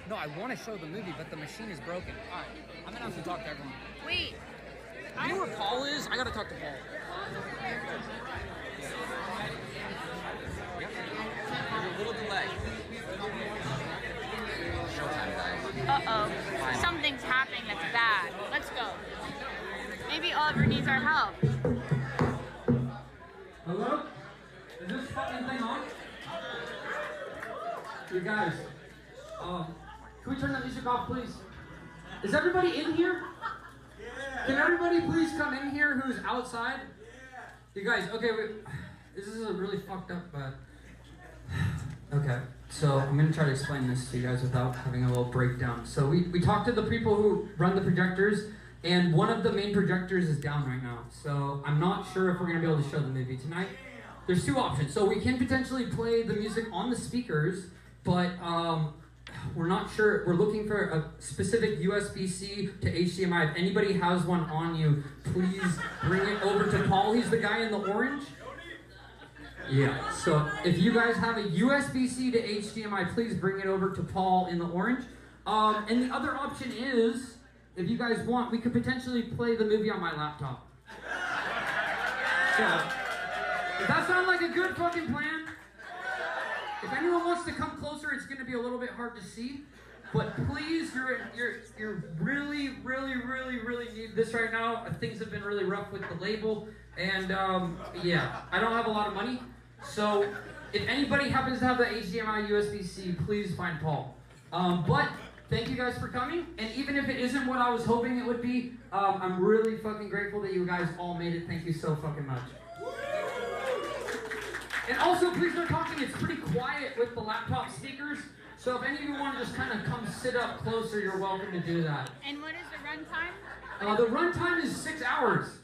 No, I want to show the movie, but the machine is broken. All right, I'm gonna have to talk to everyone. Wait. You know where Paul is? I gotta talk to Paul. Yep. There's a little delay. Showtime, guys. Uh-oh. Something's happening that's bad. Let's go. Maybe Oliver needs our help. Hello? Is this fucking thing on? You guys, can we turn the music off, please? Is everybody in here? Yeah. Can everybody please come in here who's outside? Yeah. You guys, okay, this is a really fucked up, okay, so I'm gonna try to explain this to you guys without having a little breakdown. So we talked to the people who run the projectors, and one of the main projectors is down right now. So I'm not sure if we're gonna be able to show the movie tonight. There's two options. So we can potentially play the music on the speakers, but we're not sure. We're looking for a specific USB-C to HDMI. If anybody has one on you, please bring it over to Paul. He's the guy in the orange. Yeah, so if you guys have a USB-C to HDMI, please bring it over to Paul in the orange. And the other option is, if you guys want, we could potentially play the movie on my laptop. So, does that sound like a good fucking plan? If anyone wants to come closer, it's going to be a little bit hard to see. But please, you're really need this right now. Things have been really rough with the label. And yeah, I don't have a lot of money. So if anybody happens to have the HDMI USB-C, please find Paul. But thank you guys for coming. And even if it isn't what I was hoping it would be, I'm really fucking grateful that you guys all made it. Thank you so fucking much. And also, please no talking. It's pretty quiet with the laptop speakers. So if any of you want to just kind of come sit up closer, you're welcome to do that. And what is the runtime? The runtime is 6 hours.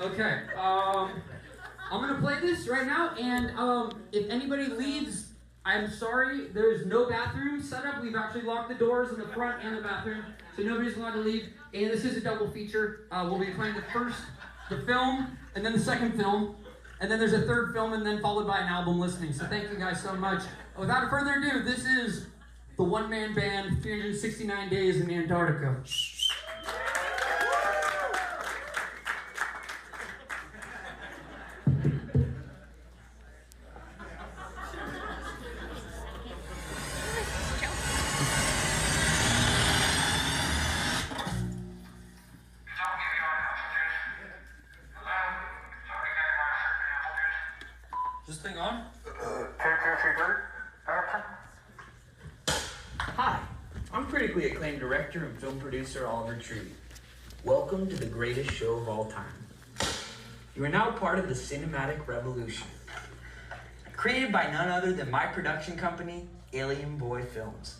Okay. I'm gonna play this right now, and if anybody leaves, I'm sorry. There's no bathroom set up. We've actually locked the doors in the front and the bathroom, so nobody's allowed to leave. And this is a double feature. We'll be playing the film, and then the second film. And then there's a third film, and then followed by an album listening. So thank you guys so much. Without further ado, this is the one-man band, 369 Days in Antarctica. Is this thing on? Hi, I'm critically acclaimed director and film producer Oliver Tree. Welcome to the greatest show of all time. You are now part of the cinematic revolution. Created by none other than my production company, Alien Boy Films.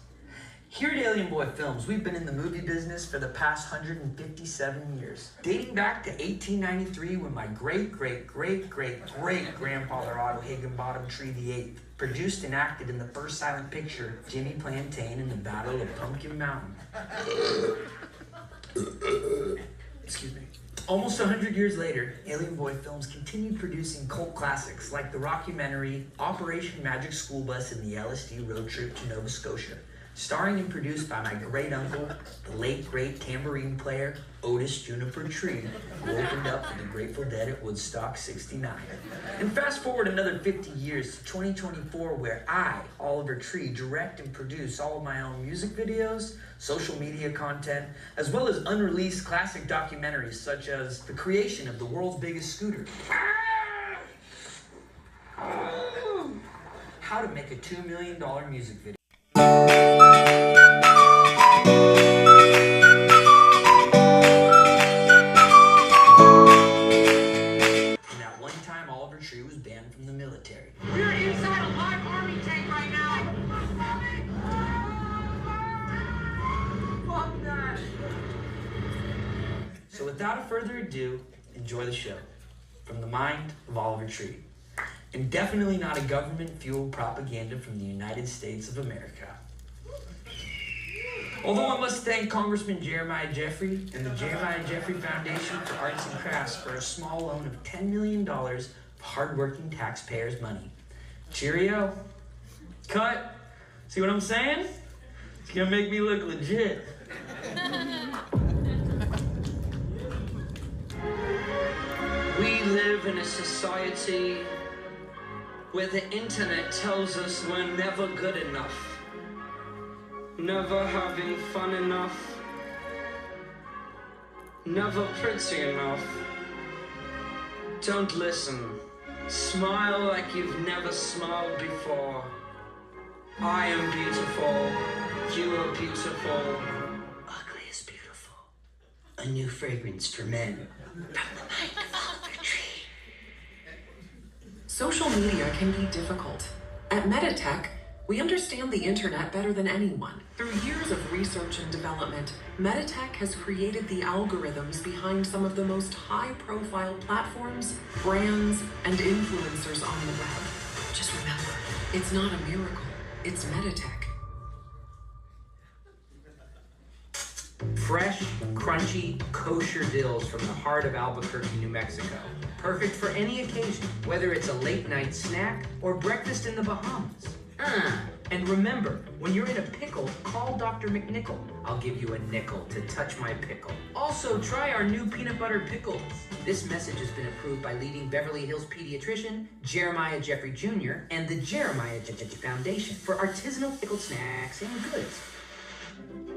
Here at Alien Boy Films, we've been in the movie business for the past 157 years. Dating back to 1893 when my great-great-great-great-grandfather Otto Higginbottom Tree VIII produced and acted in the first silent picture, Jimmy Plantain in the Battle of Pumpkin Mountain. Excuse me. Almost 100 years later, Alien Boy Films continued producing cult classics like the rockumentary Operation Magic School Bus and the LSD road trip to Nova Scotia, starring and produced by my great-uncle, the late great tambourine player, Otis Juniper Tree, who opened up for the Grateful Dead at Woodstock 69. And fast forward another 50 years to 2024, where I, Oliver Tree, direct and produce all of my own music videos, social media content, as well as unreleased classic documentaries such as the creation of the world's biggest scooter, how to make a $2 million music video. Was banned from the military. We're inside a live army tank right now. Fuck that. So without further ado, enjoy the show. From the mind of Oliver Tree. And definitely not a government-fueled propaganda from the United States of America. Although I must thank Congressman Jeremiah Jeffrey and the Jeremiah Jeffrey Foundation for Arts and Crafts for a small loan of $10 million hard-working taxpayers' money. Cheerio. Cut. See what I'm saying? It's gonna make me look legit. We live in a society where the internet tells us we're never good enough, never having fun enough, never pretty enough. Don't listen. Smile like you've never smiled before. I am beautiful. You are beautiful. Ugly is beautiful. A new fragrance for men. From the mind of Oliver Tree. Social media can be difficult. At Meditech, we understand the internet better than anyone. Through years of research and development, Meditech has created the algorithms behind some of the most high-profile platforms, brands, and influencers on the web. Just remember, it's not a miracle, it's Meditech. Fresh, crunchy, kosher dills from the heart of Albuquerque, New Mexico. Perfect for any occasion, whether it's a late night snack or breakfast in the Bahamas. And remember, when you're in a pickle, call Dr. McNichol. I'll give you a nickel to touch my pickle. Also, try our new peanut butter pickles. This message has been approved by leading Beverly Hills pediatrician Jeremiah Jeffrey Jr. and the Jeremiah Jeffrey Foundation for artisanal pickled snacks and goods.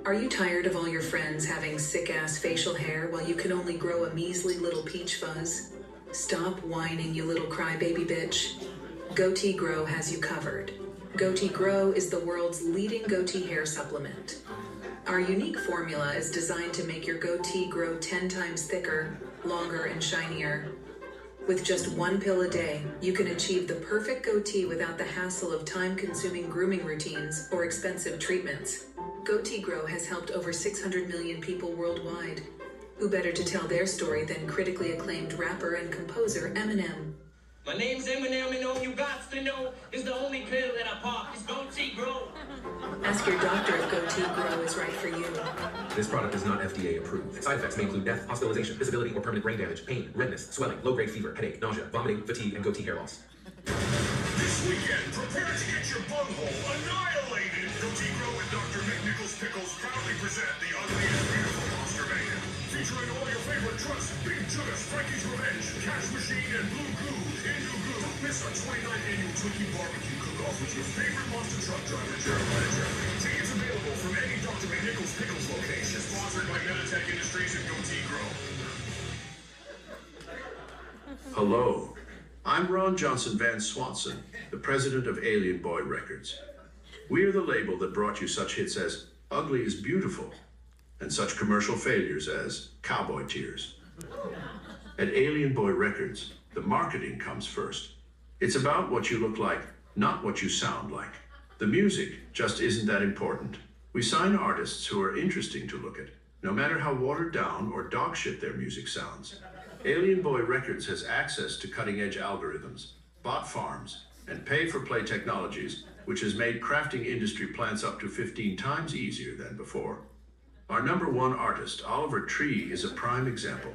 Are you tired of all your friends having sick-ass facial hair while you can only grow a measly little peach fuzz? Stop whining, you little crybaby bitch. Goatee Grow has you covered. Goatee Grow is the world's leading goatee hair supplement. Our unique formula is designed to make your goatee grow 10 times thicker, longer, and shinier. With just one pill a day, you can achieve the perfect goatee without the hassle of time-consuming grooming routines or expensive treatments. Goatee Grow has helped over 600 million people worldwide. Who better to tell their story than critically acclaimed rapper and composer Eminem? My name's Eminem, and all you got to know is the only pill that I pop is Goatee Grow. Ask your doctor if Goatee Grow is right for you. This product is not FDA approved. Side effects may include death, hospitalization, disability, or permanent brain damage, pain, redness, swelling, low-grade fever, headache, nausea, vomiting, fatigue, and goatee hair loss. This weekend, prepare to get your bunghole annihilated. Goatee Grow and Dr. McNichol's Pickles proudly present the Ugly and Beautiful Monster Mayhem. Featuring all your favorite trucks, Big Judas, Frankie's Revenge, Cash Machine, and Blue Goo. Don't miss our 29th annual Twinkie Barbecue Cook-Off with your favorite monster truck driver, Jeremiah Jeffrey. Tickets available from any Dr. McNichol's Pickles location. Sponsored by Meditech Industries and Goatee Grow. Hello, I'm Ron Johnson Van Swanson, the president of Alien Boy Records. We are the label that brought you such hits as Ugly is Beautiful and such commercial failures as Cowboy Tears. At Alien Boy Records, the marketing comes first. It's about what you look like, not what you sound like. The music just isn't that important. We sign artists who are interesting to look at, no matter how watered down or dog shit their music sounds. Alien Boy Records has access to cutting-edge algorithms, bot farms, and pay-for-play technologies, which has made crafting industry plants up to 15 times easier than before. Our #1 artist, Oliver Tree, is a prime example.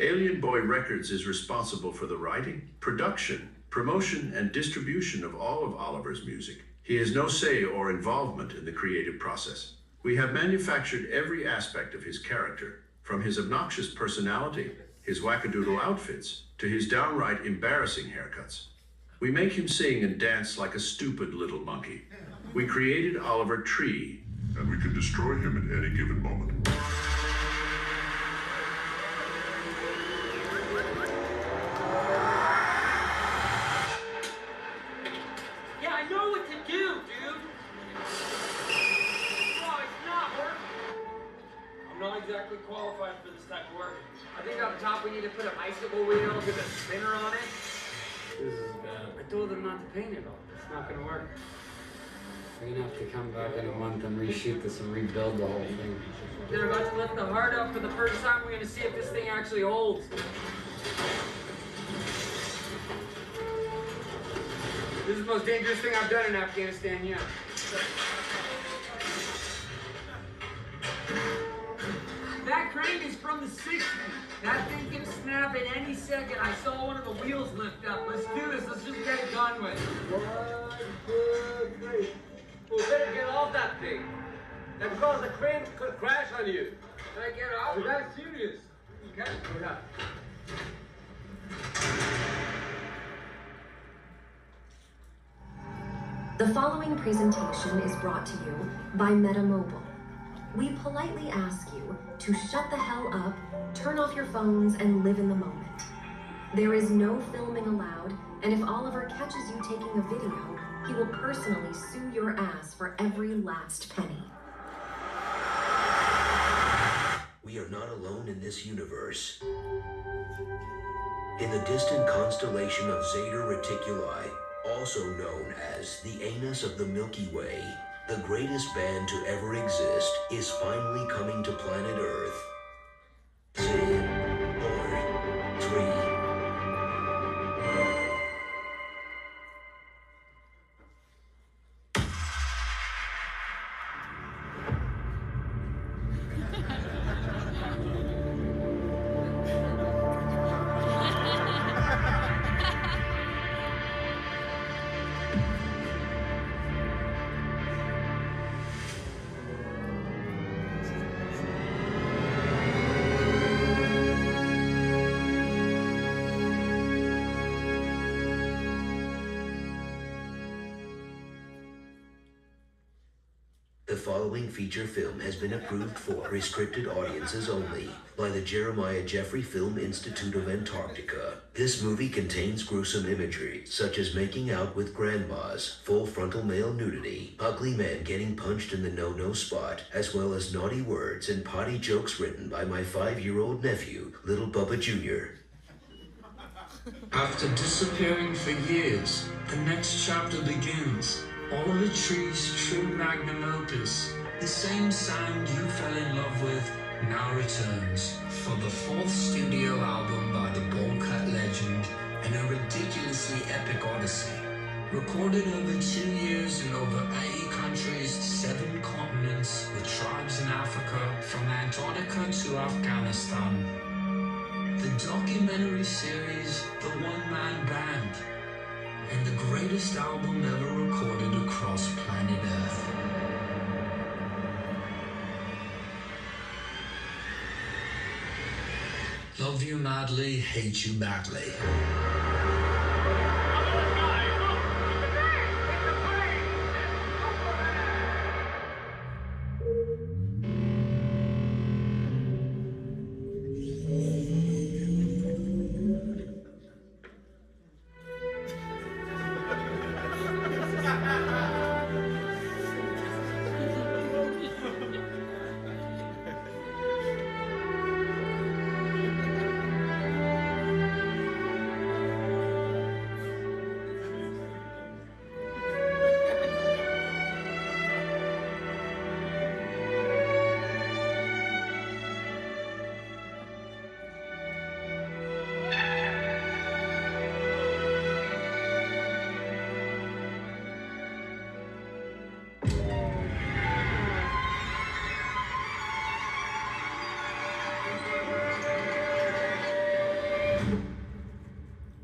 Alien Boy Records is responsible for the writing, production, promotion, and distribution of all of Oliver's music. He has no say or involvement in the creative process. We have manufactured every aspect of his character, from his obnoxious personality, his wackadoodle outfits, to his downright embarrassing haircuts. We make him sing and dance like a stupid little monkey. We created Oliver Tree, and we can destroy him at any given moment. Yeah, I know what to do, dude. No, it's not working. I'm not exactly qualified for this type of work. I think up top we need to put a bicycle wheel with a spinner on it. This is bad. I told them not to paint it all. It's not gonna work. We're gonna have to come back in a month and reshoot this and rebuild the whole thing. They're about to lift the heart up for the first time. We're gonna see if this thing actually holds. This is the most dangerous thing I've done in Afghanistan yet. That crane is from the 60s. That thing can snap at any second. I saw one of the wheels lift up. Let's do this. Let's just get it done with. 1, 2, 3. We better get off that thing. And because the crane could crash on you. Can I get out? Is that serious? Okay. Yeah. The following presentation is brought to you by Metamobile. We politely ask you to shut the hell up, turn off your phones, and live in the moment. There is no filming allowed, and if Oliver catches you taking a video, he will personally sue your ass for every last penny. We are not alone in this universe. In the distant constellation of Zeta Reticuli, also known as the anus of the Milky Way, the greatest band to ever exist is finally coming to planet Earth. 10, 9, 3. The following feature film has been approved for restricted audiences only by the Jeremiah Jeffrey Film Institute of Antarctica. This movie contains gruesome imagery, such as making out with grandmas, full frontal male nudity, ugly men getting punched in the no-no spot, as well as naughty words and potty jokes written by my 5-year-old nephew, Little Bubba Jr. After disappearing for years, the next chapter begins. Oliver Tree's true magnum opus, the same sound you fell in love with, now returns for the 4th studio album by the Ballcut legend and a ridiculously epic odyssey. Recorded over 2 years in over 80 countries, 7 continents, with tribes in Africa, from Antarctica to Afghanistan. The documentary series, The One-Man Band, and the greatest album ever recorded across planet Earth. Love you madly, hate you badly.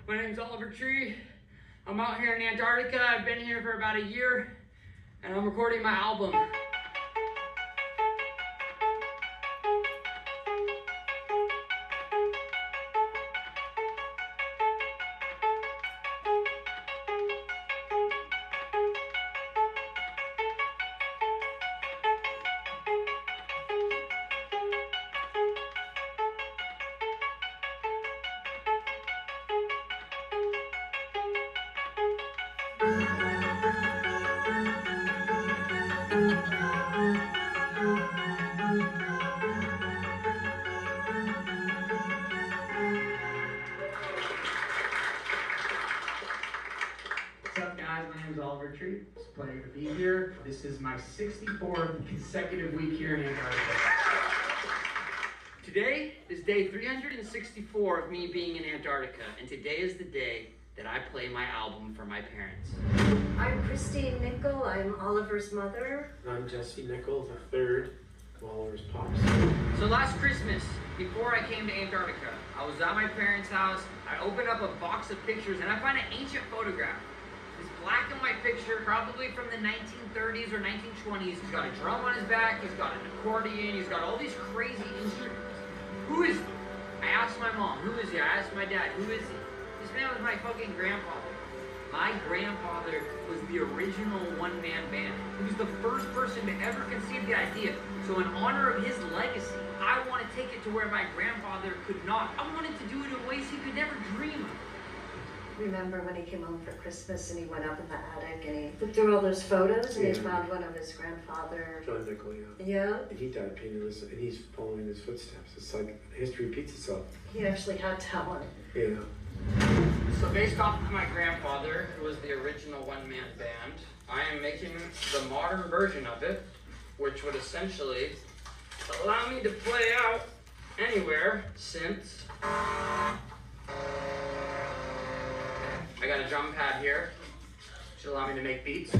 My name's Oliver Tree. I'm out here in Antarctica. I've been here for about a year, and I'm recording my album. What's up, guys? My name is Oliver Tree. It's a pleasure to be here. This is my 64th consecutive week here in Antarctica. Today is day 364 of me being in Antarctica, and today is the day that I play my album for my parents. I'm Christine Nickel. I'm Oliver's mother. I'm Jesse Nickel, the third of Oliver's pops. So last Christmas, before I came to Antarctica, I was at my parents' house. I opened up a box of pictures and I find an ancient photograph. This black and white picture, probably from the 1930s or 1920s. He's got a drum on his back, he's got an accordion, he's got all these crazy instruments. Who is he? I asked my mom, who is he? I asked my dad, who is he? This man was my fucking grandfather. My grandfather was the original one-man band. He was the first person to ever conceive the idea. So in honor of his legacy, I want to take it to where my grandfather could not. I wanted to do it in ways he could never dream of. Remember when he came home for Christmas and he went up in the attic and he looked through all those photos and he found one of his grandfather. John Nickel, yeah. Yeah? And he died penniless, and he's following his footsteps. It's like history repeats itself. He actually had talent. Yeah. So based off of my grandfather, who was the original one-man band, I am making the modern version of it, which would essentially allow me to play out anywhere since I got a drum pad here, should allow me to make beats.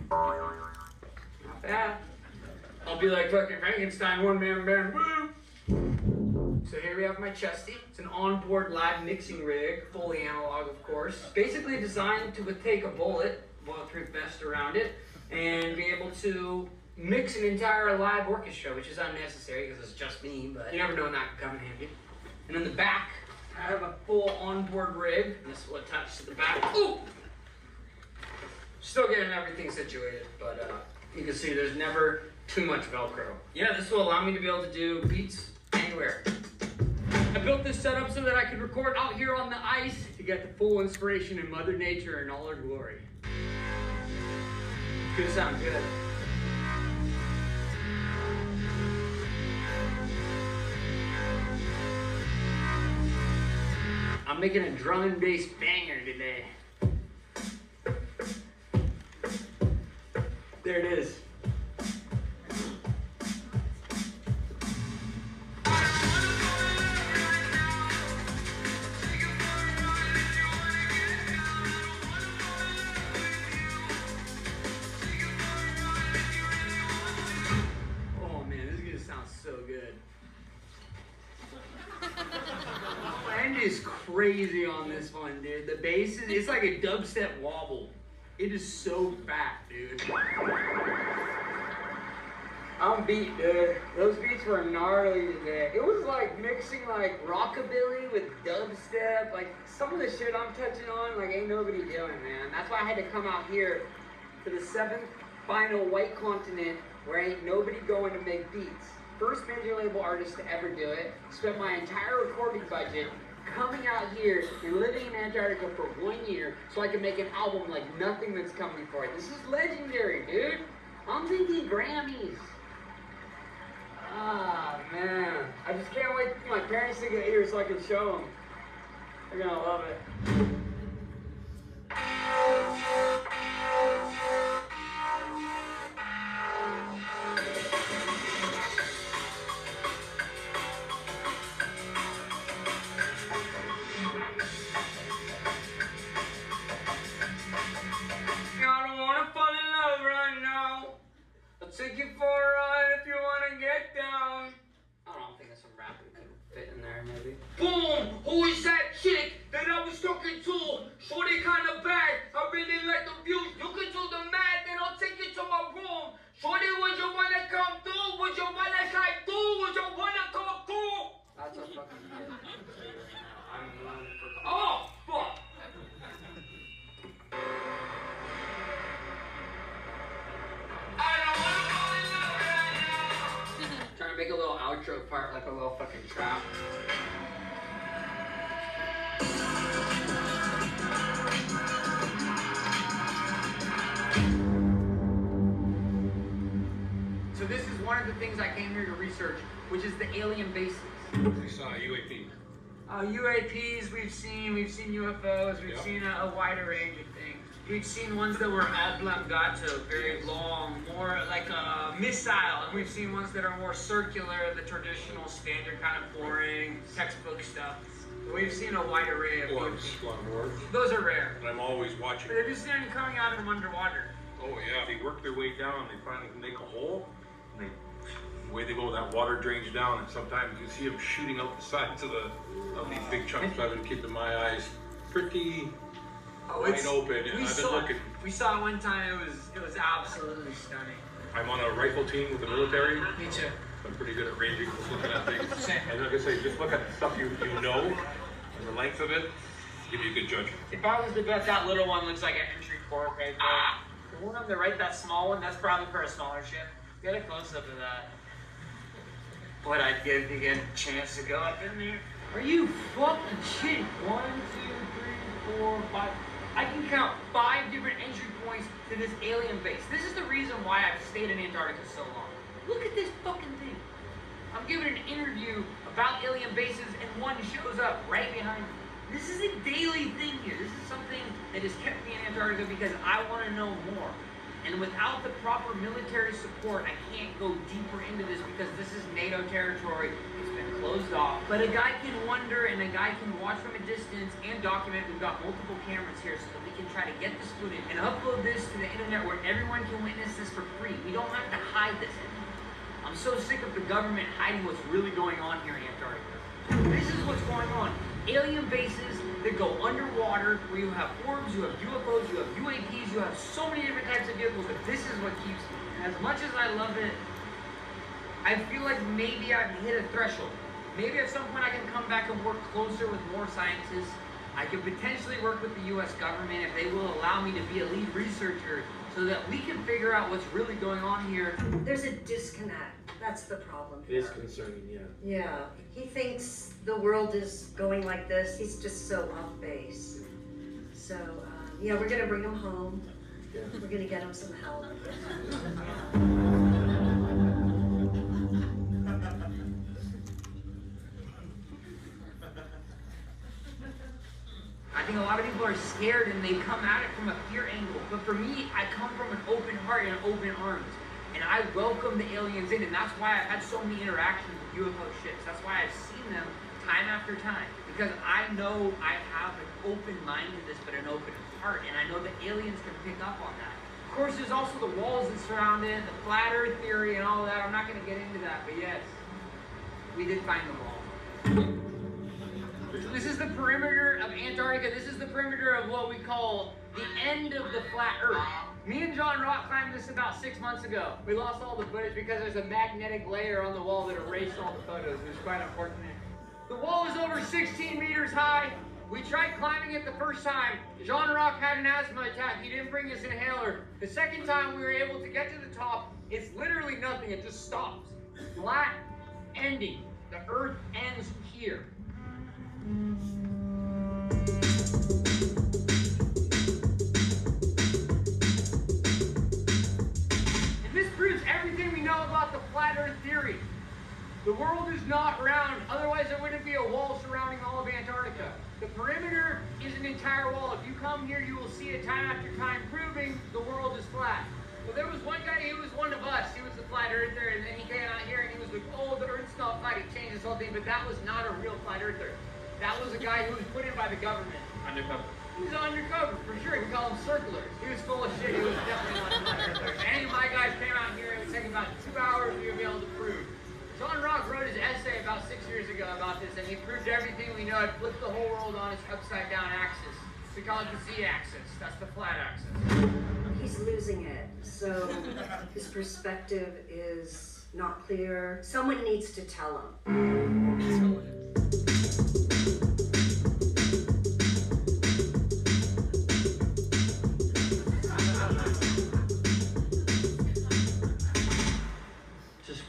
Not bad. I'll be like fucking Frankenstein, one-man band, woo! So here we have my chesty. It's an onboard live mixing rig, fully analog of course. Basically designed to take a bulletproof vest around it, and be able to mix an entire live orchestra, which is unnecessary because it's just me, but you never know when that could come in handy. And in the back, I have a full onboard rig, and this is what attaches to the back. Ooh! Still getting everything situated, but you can see there's never too much Velcro. Yeah, this will allow me to be able to do beats anywhere. I built this setup so that I could record out here on the ice to get the full inspiration in Mother Nature in all her glory. It's gonna sound good. I'm making a drum and bass banger today. There it is. Oh man, this is gonna sound so good. Band is crazy on this one, dude. The bass is, it's like a dubstep wobble. It is so fat, dude. I'm beat, dude. Those beats were gnarly today. It was like mixing like rockabilly with dubstep. Like some of the shit I'm touching on, like ain't nobody doing, man. That's why I had to come out here to the 7th final white continent where ain't nobody going to make beats. First major label artist to ever do it. Spent my entire recording budget coming out here and living in Antarctica for 1 year so I can make an album like nothing that's come before it. This is legendary, dude. I'm thinking Grammys. Ah, man. I just can't wait for my parents to get here so I can show them. They're gonna love it. Take you for a ride if you wanna get down. I don't think that's some rap that could fit in there, maybe. Boom! Who is that chick that I was talking to? Shorty kinda bad. I really like the views. You can do the math, then I'll take you to my room. Shorty, would you wanna come through? Would you wanna slide through? Would you wanna come through? That's a fucking hit. I'm for. Oh, fuck! Trying to make a little outro part like a little fucking trap. So this is one of the things I came here to research, which is the alien bases. We saw a UAP. UAPs we've seen UFOs, we've seen a wider range of things. We've seen ones that were oblongato, very long, more like a missile, and we've seen ones that are more circular, the traditional, standard kind of boring, textbook stuff. We've seen a wide array of Orbs. Those are rare. But I'm always watching. Have you seen them coming out from underwater? Oh yeah, they work their way down, they finally make a hole, and the way they go, that water drains down, and sometimes you see them shooting out the sides of these big chunks. So I've been keeping my eyes pretty wide open, and I've been looking. We saw it one time. It was absolutely stunning. I'm on a rifle team with the military. Me too. I'm pretty good at ranging, just looking at things. And like I say, just look at stuff you know, and the length of it, give you a good judgment. If I was to bet, that little one looks like an entry port right there. The one on the right, that small one, that's probably for a smaller ship. Get a close up of that. What I'd give to get a chance to go up in there. Are you fucking shitting? 1, 2, 3, 4, 5. I can count 5 different entry points to this alien base. This is the reason why I've stayed in Antarctica so long. Look at this fucking thing. I'm giving an interview about alien bases and one shows up right behind me. This is a daily thing here. This is something that has kept me in Antarctica because I want to know more. And without the proper military support, I can't go deeper into this because this is NATO territory. It's been closed off. But a guy can wonder and a guy can watch from a distance and document. We've got multiple cameras here so that we can try to get this footage and upload this to the internet where everyone can witness this for free. We don't have to hide this anymore. I'm so sick of the government hiding what's really going on here in Antarctica. This is what's going on. Alien bases that go underwater, where you have orbs, you have UFOs, you have UAPs, you have so many different types of vehicles, but this is what keeps me. And as much as I love it, I feel like maybe I've hit a threshold. Maybe at some point I can come back and work closer with more scientists. I could potentially work with the US government if they will allow me to be a lead researcher so that we can figure out what's really going on here. There's a disconnect. That's the problem. It is concerning, yeah. Yeah. He thinks the world is going like this. He's just so off base. So, yeah, we're going to bring him home. Yeah. We're going to get him some help. I think a lot of people are scared and they come at it from a fear angle. But for me, I come from an open heart and open arms. And I welcome the aliens in, and that's why I've had so many interactions with UFO ships. That's why I've seen them time after time. Because I know I have an open mind to this, but an open heart. And I know the aliens can pick up on that. Of course, there's also the walls that surround it, the flat earth theory and all that. I'm not going to get into that, but yes, we did find the wall. So this is the perimeter of Antarctica. This is the perimeter of what we call the end of the flat earth. Me and John Rock climbed this about 6 months ago. We lost all the footage because there's a magnetic layer on the wall that erased all the photos. It was quite unfortunate. The wall is over 16 meters high. We tried climbing it the first time. John Rock had an asthma attack. He didn't bring his inhaler. The second time we were able to get to the top, it's literally nothing. It just stops. Flat ending. The earth ends here. This proves everything we know about the flat earth theory. The world is not round, otherwise there wouldn't be a wall surrounding all of Antarctica. The perimeter is an entire wall. If you come here, you will see it time after time proving the world is flat. Well, there was one guy, he was one of us, he was the flat earther, and then he came out here and he was like, oh, the earth's not flat, he changed this whole thing, but that was not a real flat earther. That was a guy who was put in by the government. Undercover. He was undercover, for sure. We call him circlers. He was full of shit. He was definitely not a flat earther. If any of my guys came out here, it would take about 2 hours for you to be able to prove. John Rock wrote his essay about 6 years ago about this, and he proved everything we know. It flipped the whole world on its upside-down axis. We call it the Z-axis. That's the flat axis. He's losing it, so his perspective is not clear. Someone needs to tell him.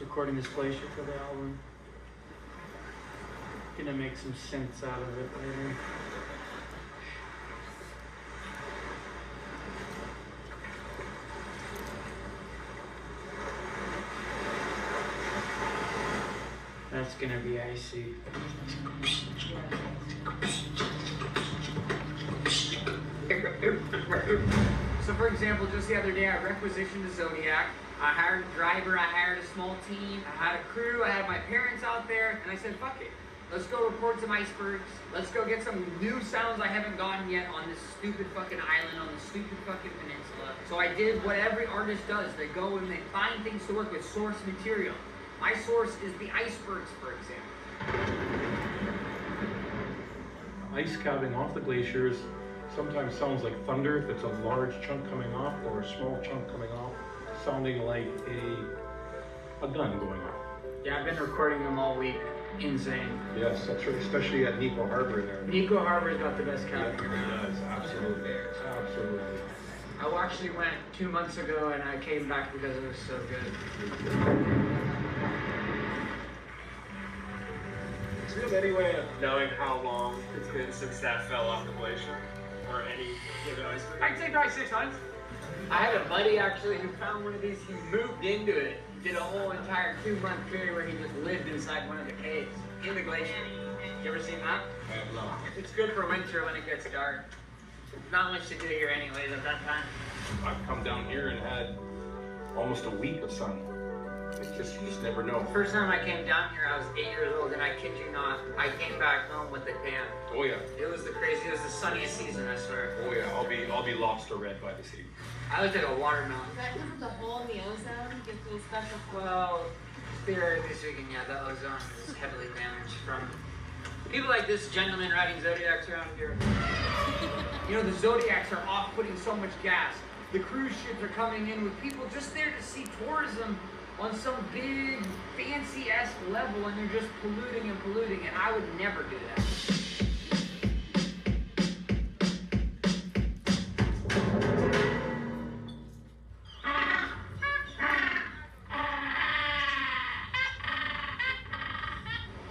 Recording this glacier for the album. Gonna make some sense out of it later. That's gonna be icy. So for example, just the other day I requisitioned a Zodiac. I hired a driver, I hired a small team, I had a crew, I had my parents out there, and I said, fuck it. Let's go record some icebergs. Let's go get some new sounds I haven't gotten yet on this stupid fucking island, on this stupid fucking peninsula. So I did what every artist does. They go and they find things to work with, source material. My source is the icebergs, for example. Ice calving off the glaciers sometimes sounds like thunder if it's a large chunk coming off or a small chunk coming off, sounding like a gun going off. Yeah, I've been recording them all week. Insane. Yes, that's right, especially at Nico Harbor there. Nico Harbor's got the best cabin. Yeah, it does, absolutely. Absolutely. I actually went 2 months ago and I came back because it was so good. Do you have any way of knowing how long it's been since that fell off the glacier? Or any given ice cream? I'd say probably 6 months. I had a buddy actually who found one of these. He moved into it, did a whole entire 2-month period where he just lived inside one of the caves in the glacier. You ever seen that? I have not. It's good for winter when it gets dark. Not much to do here anyways at that time. I've come down here and had almost a week of sun. It's just, you just never know. First time I came down here, I was 8 years old, and I kid you not, I came back home with a tan. Oh yeah. It was the craziest, it was the sunniest season, I swear. Oh yeah, I'll be lobster red by the sea. I looked at a watermelon. Is that because of the hole in the ozone gives it a special Well, theoretically speaking, yeah, the ozone is heavily damaged from people like this gentleman riding Zodiacs around here. You know, the Zodiacs are off putting so much gas. The cruise ships are coming in with people just there to see tourism on some big, fancy-esque level, and they're just polluting and polluting, and I would never do that.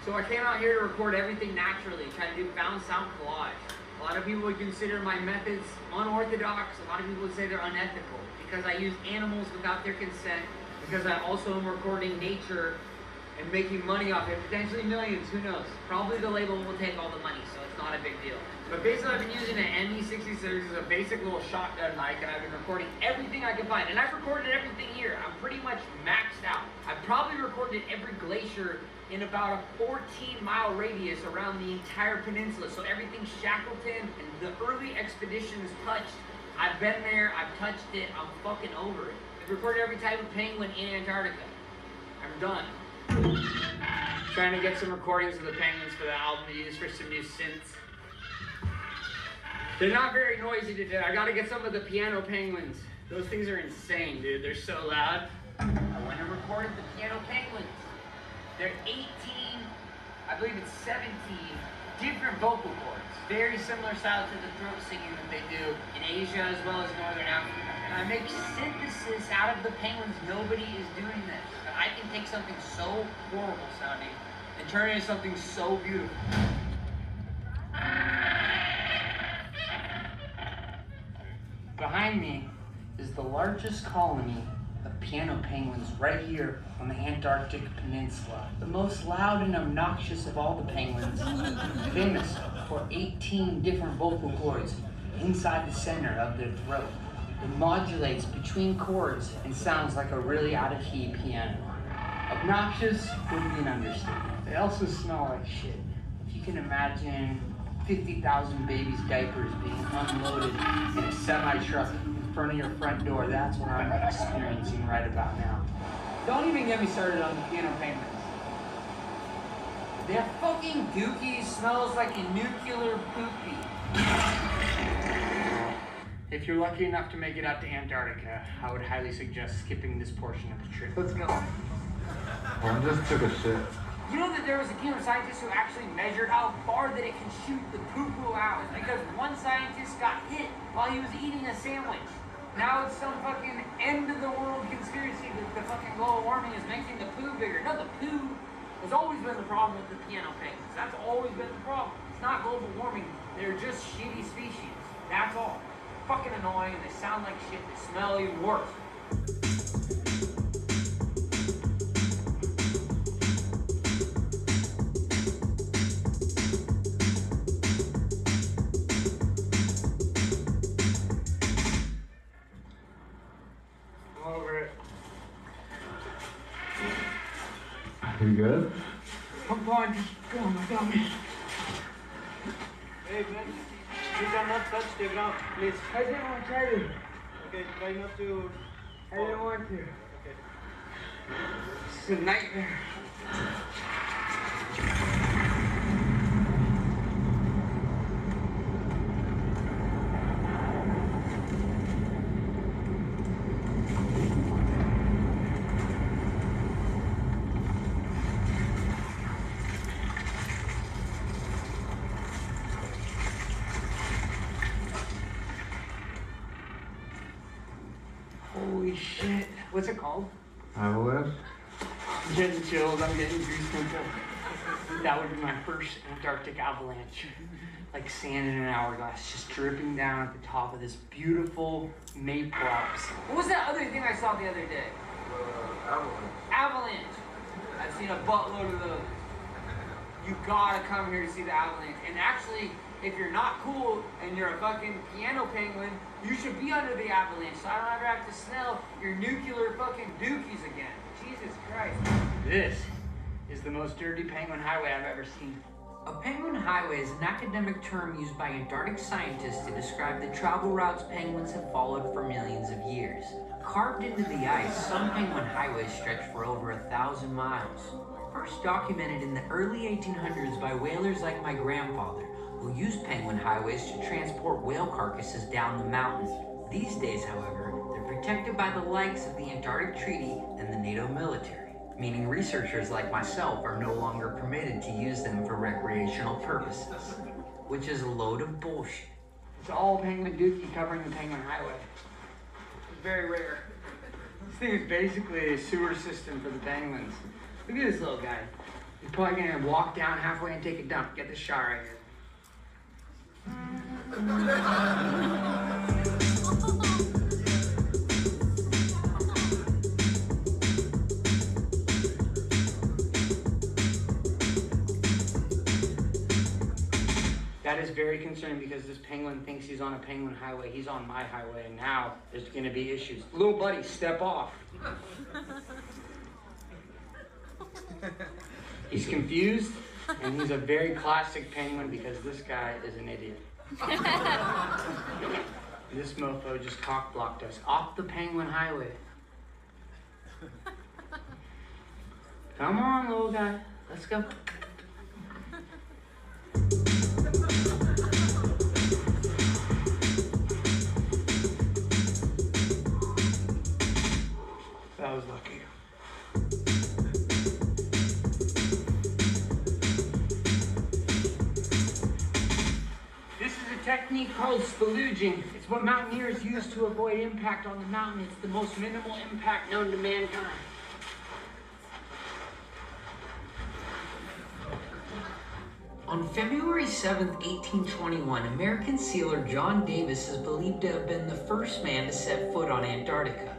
So I came out here to record everything naturally, try to do found sound collage. A lot of people would consider my methods unorthodox. A lot of people would say they're unethical because I use animals without their consent, because I also am recording nature and making money off it, potentially millions, who knows. Probably the label will take all the money, so it's not a big deal. But basically I've been using an ME66 as a basic little shotgun mic, and I've been recording everything I can find. And I've recorded everything here. I'm pretty much maxed out. I've probably recorded every glacier in about a 14-mile radius around the entire peninsula. So everything Shackleton and the early expeditions touched, I've been there, I've touched it, I'm fucking over it. I've recorded every type of penguin in Antarctica. I'm done. Trying to get some recordings of the penguins for the album to use for some new synths. They're not very noisy today. I gotta get some of the piano penguins. Those things are insane, dude. They're so loud. I went and recorded the piano penguins. They're 18, I believe it's 17, different vocal cords. Very similar style to the throat singing that they do in Asia as well as Northern Africa. And I make synthesis out of the penguins. Nobody is doing this. But I can take something so horrible sounding and turn it into something so beautiful. Behind me is the largest colony of piano penguins right here on the Antarctic Peninsula. The most loud and obnoxious of all the penguins, famous for 18 different vocal cords inside the center of their throat. It modulates between chords and sounds like a really out-of-key piano. Obnoxious would be an understatement. They also smell like shit. If you can imagine 50,000 babies' diapers being unloaded in a semi-truck in front of your front door, that's what I'm experiencing right about now. Don't even get me started on the piano penguins. Their fucking dookie smells like a nuclear poopy. If you're lucky enough to make it out to Antarctica, I would highly suggest skipping this portion of the trip. Let's go. I just took a shit. You know that there was a team of scientists who actually measured how far that it can shoot the poo-poo out, because one scientist got hit while he was eating a sandwich. Now it's some fucking end-of-the-world conspiracy that the fucking global warming is making the poo bigger. No, the poo has always been the problem with the piano penguins. That's always been the problem. It's not global warming. They're just shitty species. That's all. Fucking annoying, and they sound like shit. They smell even worse. You good? I'm fine, just go on my dummy. Hey man, you cannot touch the ground, please. I didn't want to try to. Okay, try not to. I didn't want to. Okay. It's a nightmare. What's it called? iOS. I'm getting chills, I'm getting goose pimples. That would be my first Antarctic avalanche. Like sand in an hourglass, just dripping down at the top of this beautiful maple Alps. What was that other thing I saw the other day? Avalanche. I've seen a buttload of those. You gotta come here to see the avalanche. And actually, if you're not cool and you're a fucking piano penguin, you should be under the avalanche so I don't ever have to smell your nuclear fucking dookies again. Jesus Christ. This is the most dirty penguin highway I've ever seen. A penguin highway is an academic term used by Antarctic scientists to describe the travel routes penguins have followed for millions of years. Carved into the ice, some penguin highways stretch for over 1,000 miles. First documented in the early 1800s by whalers like my grandfather, who used penguin highways to transport whale carcasses down the mountain. These days, however, they're protected by the likes of the Antarctic Treaty and the NATO military, meaning researchers like myself are no longer permitted to use them for recreational purposes, which is a load of bullshit. It's all penguin dookie covering the penguin highway. It's very rare. This thing is basically a sewer system for the penguins. Look at this little guy. He's probably gonna walk down halfway and take a dump. Get this shot right here. That is very concerning because this penguin thinks he's on a penguin highway. He's on my highway, and now there's gonna be issues. Little buddy, step off. He's confused, and he's a very classic penguin because this guy is an idiot. This mofo just cock-blocked us off the penguin highway. Come on, little guy. Let's go. That was lucky. This is a technique called speluging. It's what mountaineers use to avoid impact on the mountain. It's the most minimal impact known to mankind. On February 7th, 1821, American sealer John Davis is believed to have been the first man to set foot on Antarctica.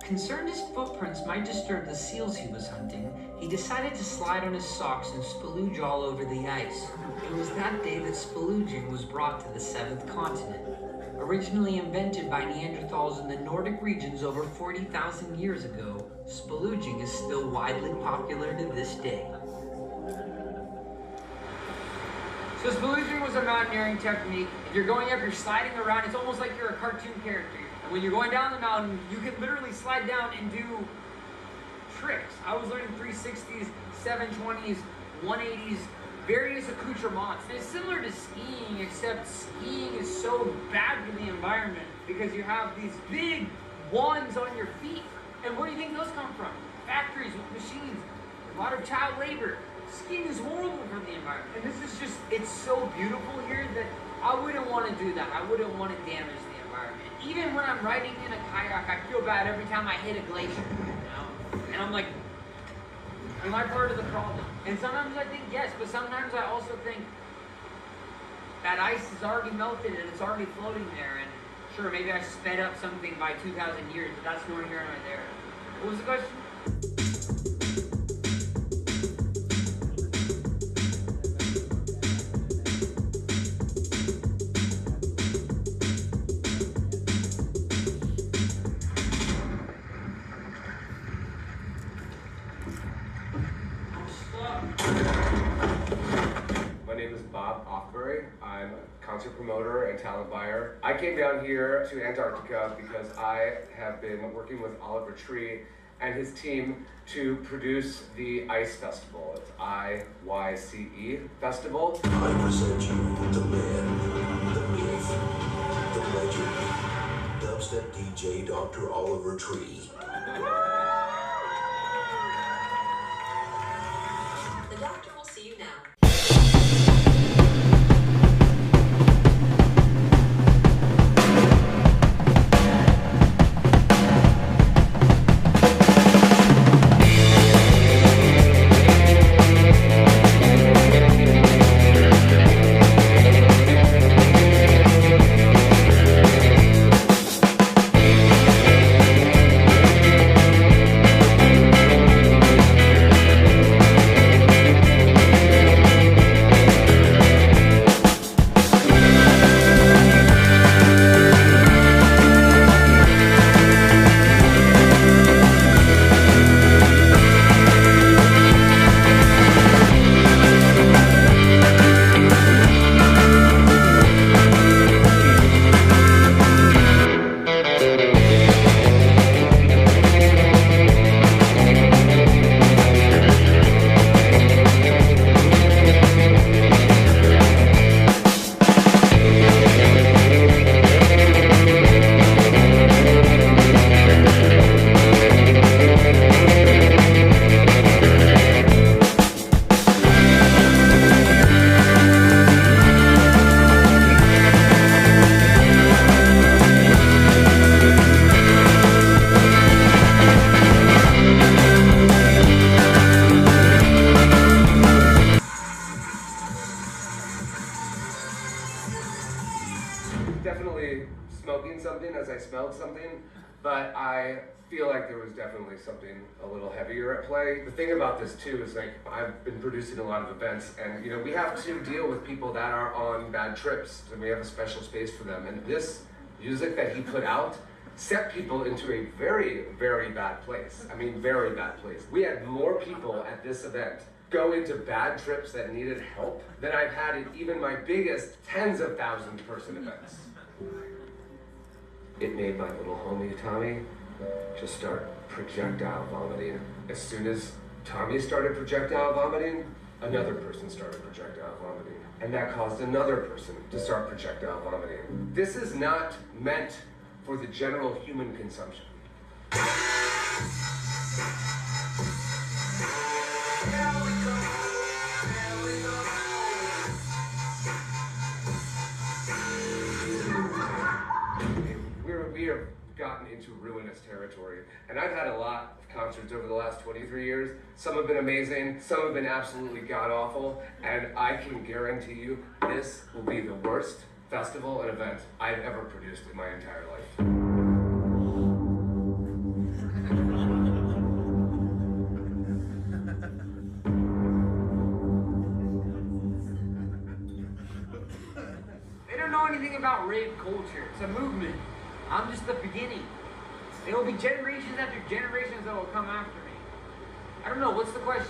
Concerned his footprints might disturb the seals he was hunting, he decided to slide on his socks and spelooge all over the ice. It was that day that speluging was brought to the seventh continent. Originally invented by Neanderthals in the Nordic regions over 40,000 years ago, speluging is still widely popular to this day. So speluging was a mountaineering technique. If you're going up, you're sliding around. It's almost like you're a cartoon character. And when you're going down the mountain, you can literally slide down and do tricks. I was learning 360s, 720s, 180s, various accoutrements. And it's similar to skiing, except skiing is so bad for the environment because you have these big wands on your feet. And where do you think those come from? Factories with machines, a lot of child labor. Skiing is horrible for the environment. And this is just, it's so beautiful here that I wouldn't want to do that. I wouldn't want to damage the environment. Even when I'm riding in a kayak, I feel bad every time I hit a glacier, you know? And I'm like, am I part of the problem? And sometimes I think yes, but sometimes I also think that ice is already melted and it's already floating there. And sure, maybe I sped up something by 2,000 years, but that's nor here nor there. What was the question? I'm a concert promoter and talent buyer. I came down here to Antarctica because I have been working with Oliver Tree and his team to produce the ICE Festival. It's IYCE Festival. I present you the man, the myth, the legend, dubstep DJ Dr. Oliver Tree. The doctor will see you now. smelled something, but I feel like there was definitely something a little heavier at play. The thing about this too is like, I've been producing a lot of events, and you know, we have to deal with people that are on bad trips, and we have a special space for them. And this music that he put out set people into a very, very bad place. I mean, very bad place. We had more people at this event go into bad trips that needed help than I've had at even my biggest tens of thousands person events. It made my little homie Tommy just start projectile vomiting. As soon as Tommy started projectile vomiting, another person started projectile vomiting. And that caused another person to start projectile vomiting. This is not meant for the general human consumption. We have gotten into ruinous territory, and I've had a lot of concerts over the last 23 years. Some have been amazing, some have been absolutely god-awful, and I can guarantee you this will be the worst festival and event I've ever produced in my entire life. They don't know anything about rave culture. It's a movement. I'm just the beginning. There will be generations after generations that will come after me. I don't know, what's the question?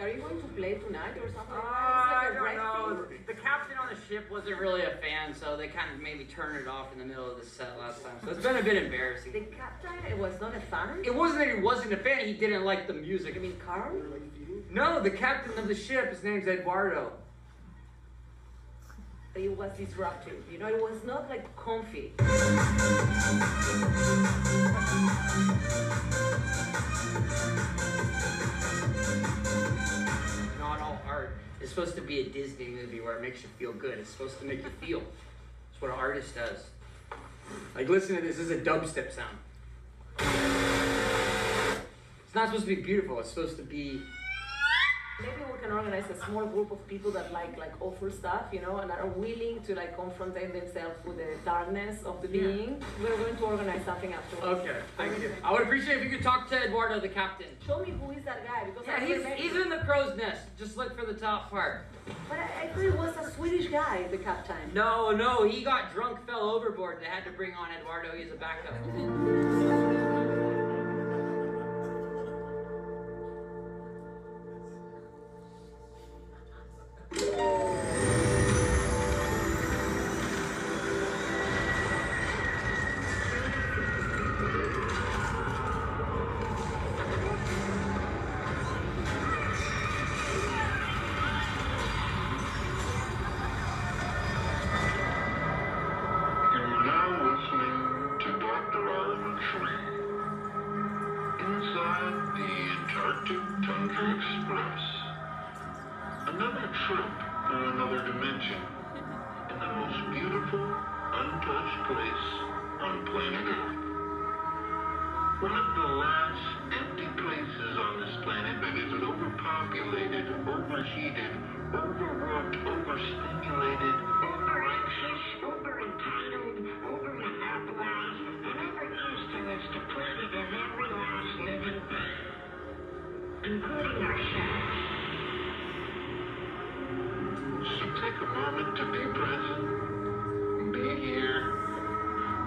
Are you going to play tonight or something? I don't know. The captain on the ship wasn't really a fan, so they kind of made me turn it off in the middle of the set last time. So it's been a bit embarrassing. The captain was not a fan? It wasn't that he wasn't a fan, he didn't like the music. You mean Carl? No, the captain of the ship, his name's Eduardo. It was disruptive, you know, it was not like comfy. Not all art is supposed to be a Disney movie where it makes you feel good. It's supposed to make you feel. That's what an artist does. Like, listen to this is a dubstep sound. It's not supposed to be beautiful, it's supposed to be... Maybe we can organize a small group of people that like awful stuff, you know, and are willing to like confront themselves with the darkness of the being. We're going to organize something afterwards. Okay, thank you. I would appreciate if you could talk to Eduardo, the captain. Show me who is that guy, because he's in the crow's nest. Just look for the top part. But I thought it was a Swedish guy, the captain. No, he got drunk, fell overboard. They had to bring on Eduardo. He's a backup. Another trip through another dimension in the most beautiful, untouched place on planet Earth. One of the last empty places on this planet that isn't overpopulated, overheated, overworked, overstimulated, over-anxious, over-entitled, over-monopolized, and over-used its depleted in every last living thing, including ourselves. So take a moment to be present, be here,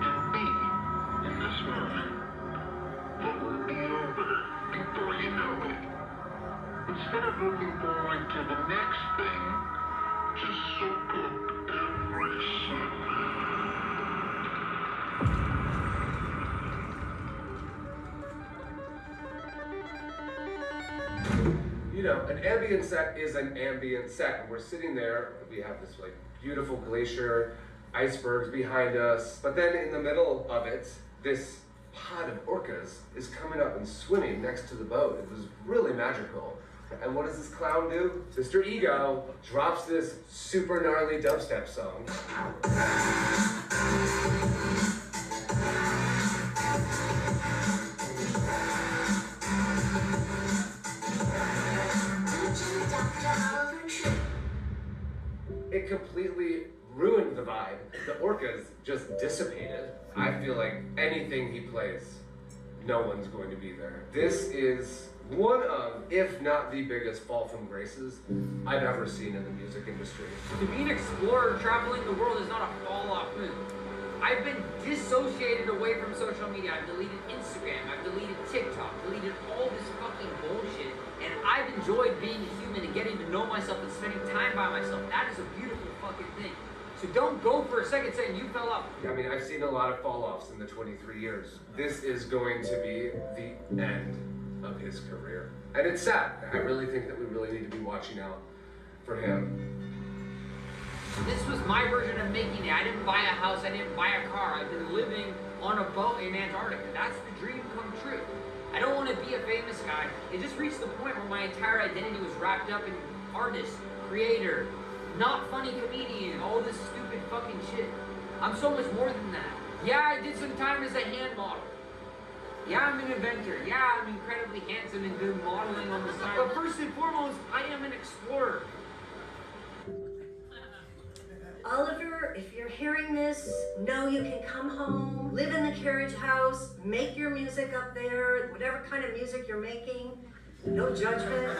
and be in this moment. It will be over before you know it. Instead of looking forward to the next thing, just soak up every second. You know, know, an ambient set is an ambient set, and we're sitting there, we have this like beautiful glacier, icebergs behind us, but then in the middle of it, this pod of orcas is coming up and swimming next to the boat. It was really magical. And what does this clown do? Mr. Ego drops this super gnarly dubstep song. It completely ruined the vibe. The orcas just dissipated. I feel like anything he plays, no one's going to be there. This is one of, if not the biggest fall from graces I've ever seen in the music industry. To be an explorer traveling the world is not a fall-off move. I've been dissociated away from social media. I've deleted Instagram, I've deleted TikTok, deleted all this fucking bullshit, and I've enjoyed being a human and getting to know myself and spending time by myself. That is a beautiful fucking thing. So don't go for a second saying you fell off. I mean, I've seen a lot of fall-offs in the 23 years. This is going to be the end of his career. And it's sad. I really think that we really need to be watching out for him. This was my version of making it. I didn't buy a house, I didn't buy a car. I've been living on a boat in Antarctica. That's the dream come true. I don't want to be a famous guy. It just reached the point where my entire identity was wrapped up in artist, creator, not funny comedian, all this stupid fucking shit. I'm so much more than that. Yeah, I did some time as a hand model. Yeah, I'm an inventor. Yeah, I'm incredibly handsome and good modeling on the side. But first and foremost, I am an explorer. Oliver, if you're hearing this, know you can come home, live in the carriage house, make your music up there, whatever kind of music you're making. No judgment.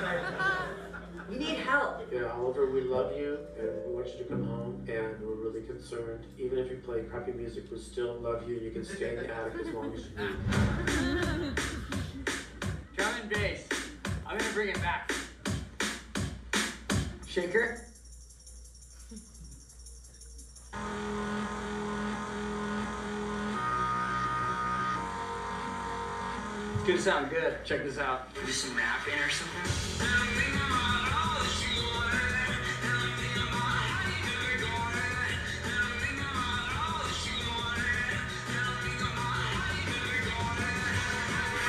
You need help. Yeah, Oliver, we love you, and we want you to come home, and we're really concerned. Even if you play crappy music, we still love you, and you can stay in the attic as long as you need. Drum and bass. I'm gonna bring it back. Shaker. It's gonna sound good. Check this out. Do some rapping or something?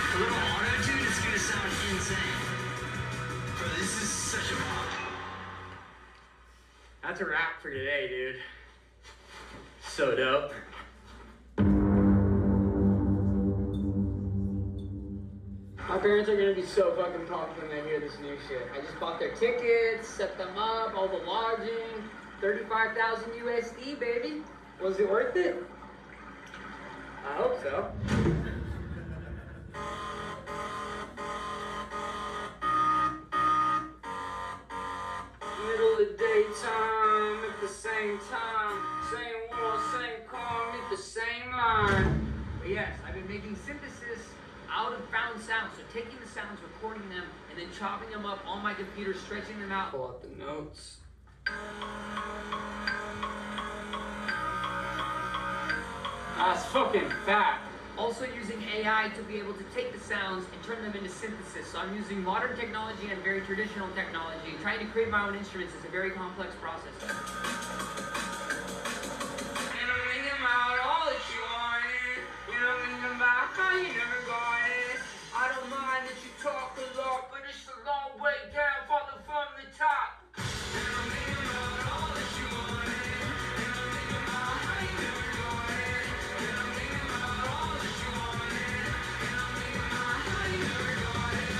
A little auto-tune, it's gonna sound insane. Bro, this is such a bop. That's a wrap for today, dude. So dope. My parents are gonna be so fucking pumped when they hear this new shit. I just bought their tickets, set them up, all the lodging, 35,000 USD, baby. Was it worth it? I hope so. Middle of daytime at the same time, same wall, same car, at the same line. But yes, I've been making synthesis out of found sounds, so taking the sounds, recording them, and then chopping them up on my computer, stretching them out. Pull out the notes. That's fucking fat. Also using AI to be able to take the sounds and turn them into synthesis. So I'm using modern technology and very traditional technology. Trying to create my own instruments is a very complex process. And I'm thinking about all that you wanted. You know, thinking about how you never got it. I don't mind that you talk a lot, but it's a long way down, falling from the top. And I'm thinking about all that you wanted. And I'm thinking about how you never got it. And I'm thinking about all that you wanted. And I'm thinking about how you never got it.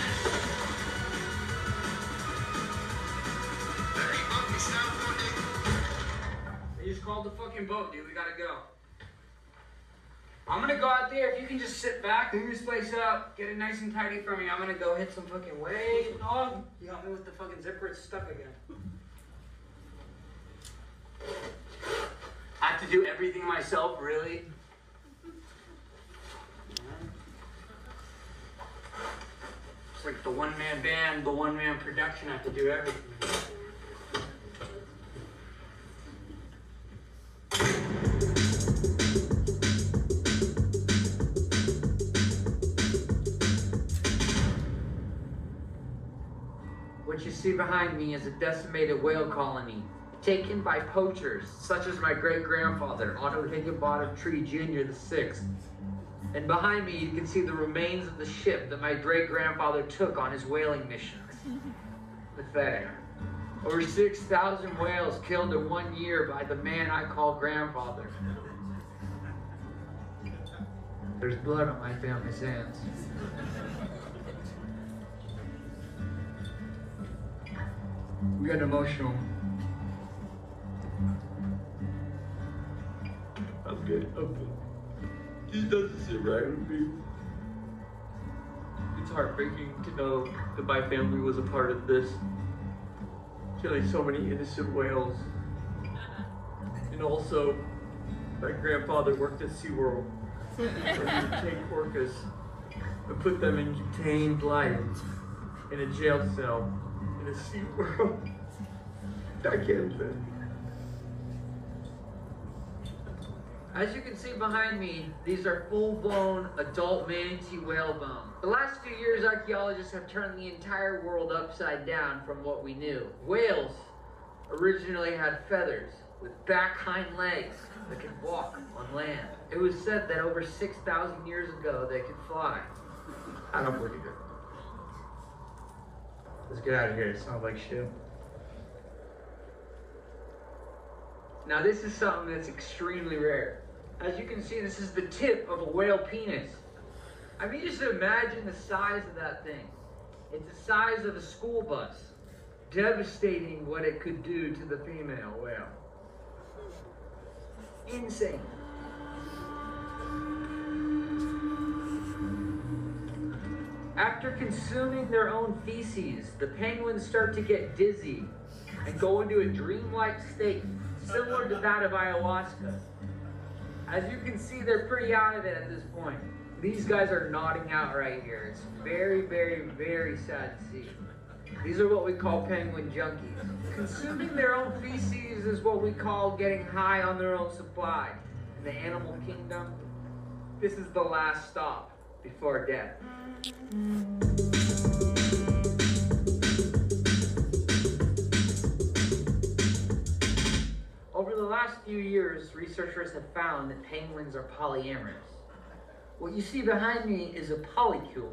They just called the fucking boat, dude. We gotta go. I'm gonna go out there. If you can just sit back, clean this place up, get it nice and tidy for me. I'm gonna go hit some fucking waves, dog. You got me with the fucking zipper. It's stuck again. I have to do everything myself, really? It's like the one-man band, the one-man production. I have to do everything. What you see behind me is a decimated whale colony, taken by poachers, such as my great-grandfather, Otto Higginbottom Tree Jr. VI. And behind me, you can see the remains of the ship that my great-grandfather took on his whaling missions. Pathetic. Over 6,000 whales killed in 1 year by the man I call grandfather. There's blood on my family's hands. We got emotional. I'm good. This doesn't sit right with me. It's heartbreaking to know that my family was a part of this. Killing so many innocent whales. And also, my grandfather worked at SeaWorld, where he would take orcas and put them in contained life in a jail cell in a SeaWorld. I can't live. As you can see behind me, these are full-blown adult manatee whale bones. The last few years, archaeologists have turned the entire world upside down from what we knew. Whales originally had feathers with back hind legs that could walk on land. It was said that over 6,000 years ago, they could fly. I don't believe it. Let's get out of here. It sounds like shit. Now this is something that's extremely rare. As you can see, this is the tip of a whale penis. I mean, just imagine the size of that thing. It's the size of a school bus. Devastating what it could do to the female whale. Insane. After consuming their own feces, the penguins start to get dizzy and go into a dreamlike state, similar to that of ayahuasca. As you can see, they're pretty out of it at this point. These guys are nodding out right here. It's very, very, very sad to see. These are what we call penguin junkies. Consuming their own feces is what we call getting high on their own supply. In the animal kingdom, this is the last stop before death. Over the last few years, researchers have found that penguins are polyamorous. What you see behind me is a polycule,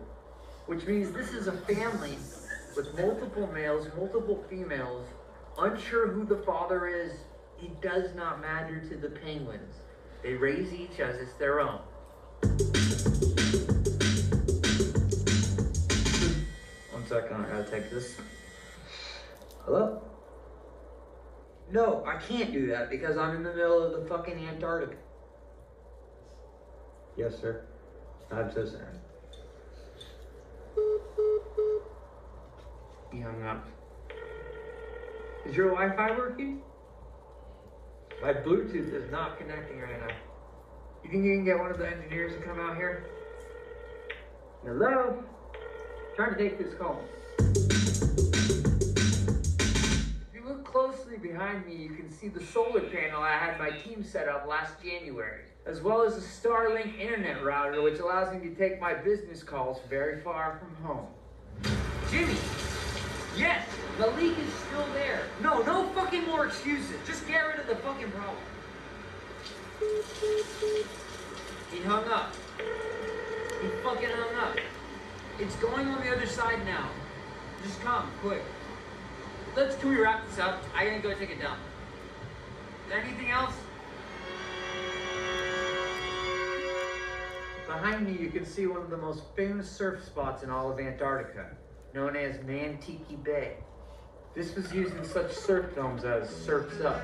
which means this is a family with multiple males, multiple females, unsure who the father is. It does not matter to the penguins. They raise each as it's their own. One second, I gotta take this. Hello? No, I can't do that because I'm in the middle of the fucking Antarctica. Yes, sir. I'm so sorry. He hung up. Is your Wi-Fi working? My Bluetooth is not connecting right now. You think you can get one of the engineers to come out here? Hello? I'm trying to take this call. If you look closely behind me, you can see the solar panel I had my team set up last January, as well as a Starlink internet router, which allows me to take my business calls very far from home. Jimmy! Yes! The leak is still there. No fucking more excuses. Just get rid of the fucking problem. He hung up. He fucking hung up. It's going on the other side now. Just come, quick. Can we wrap this up? I gotta go take a dump. Is there anything else? Behind me, you can see one of the most famous surf spots in all of Antarctica, known as Nantucket Bay. This was used in such surf films as Surf's Up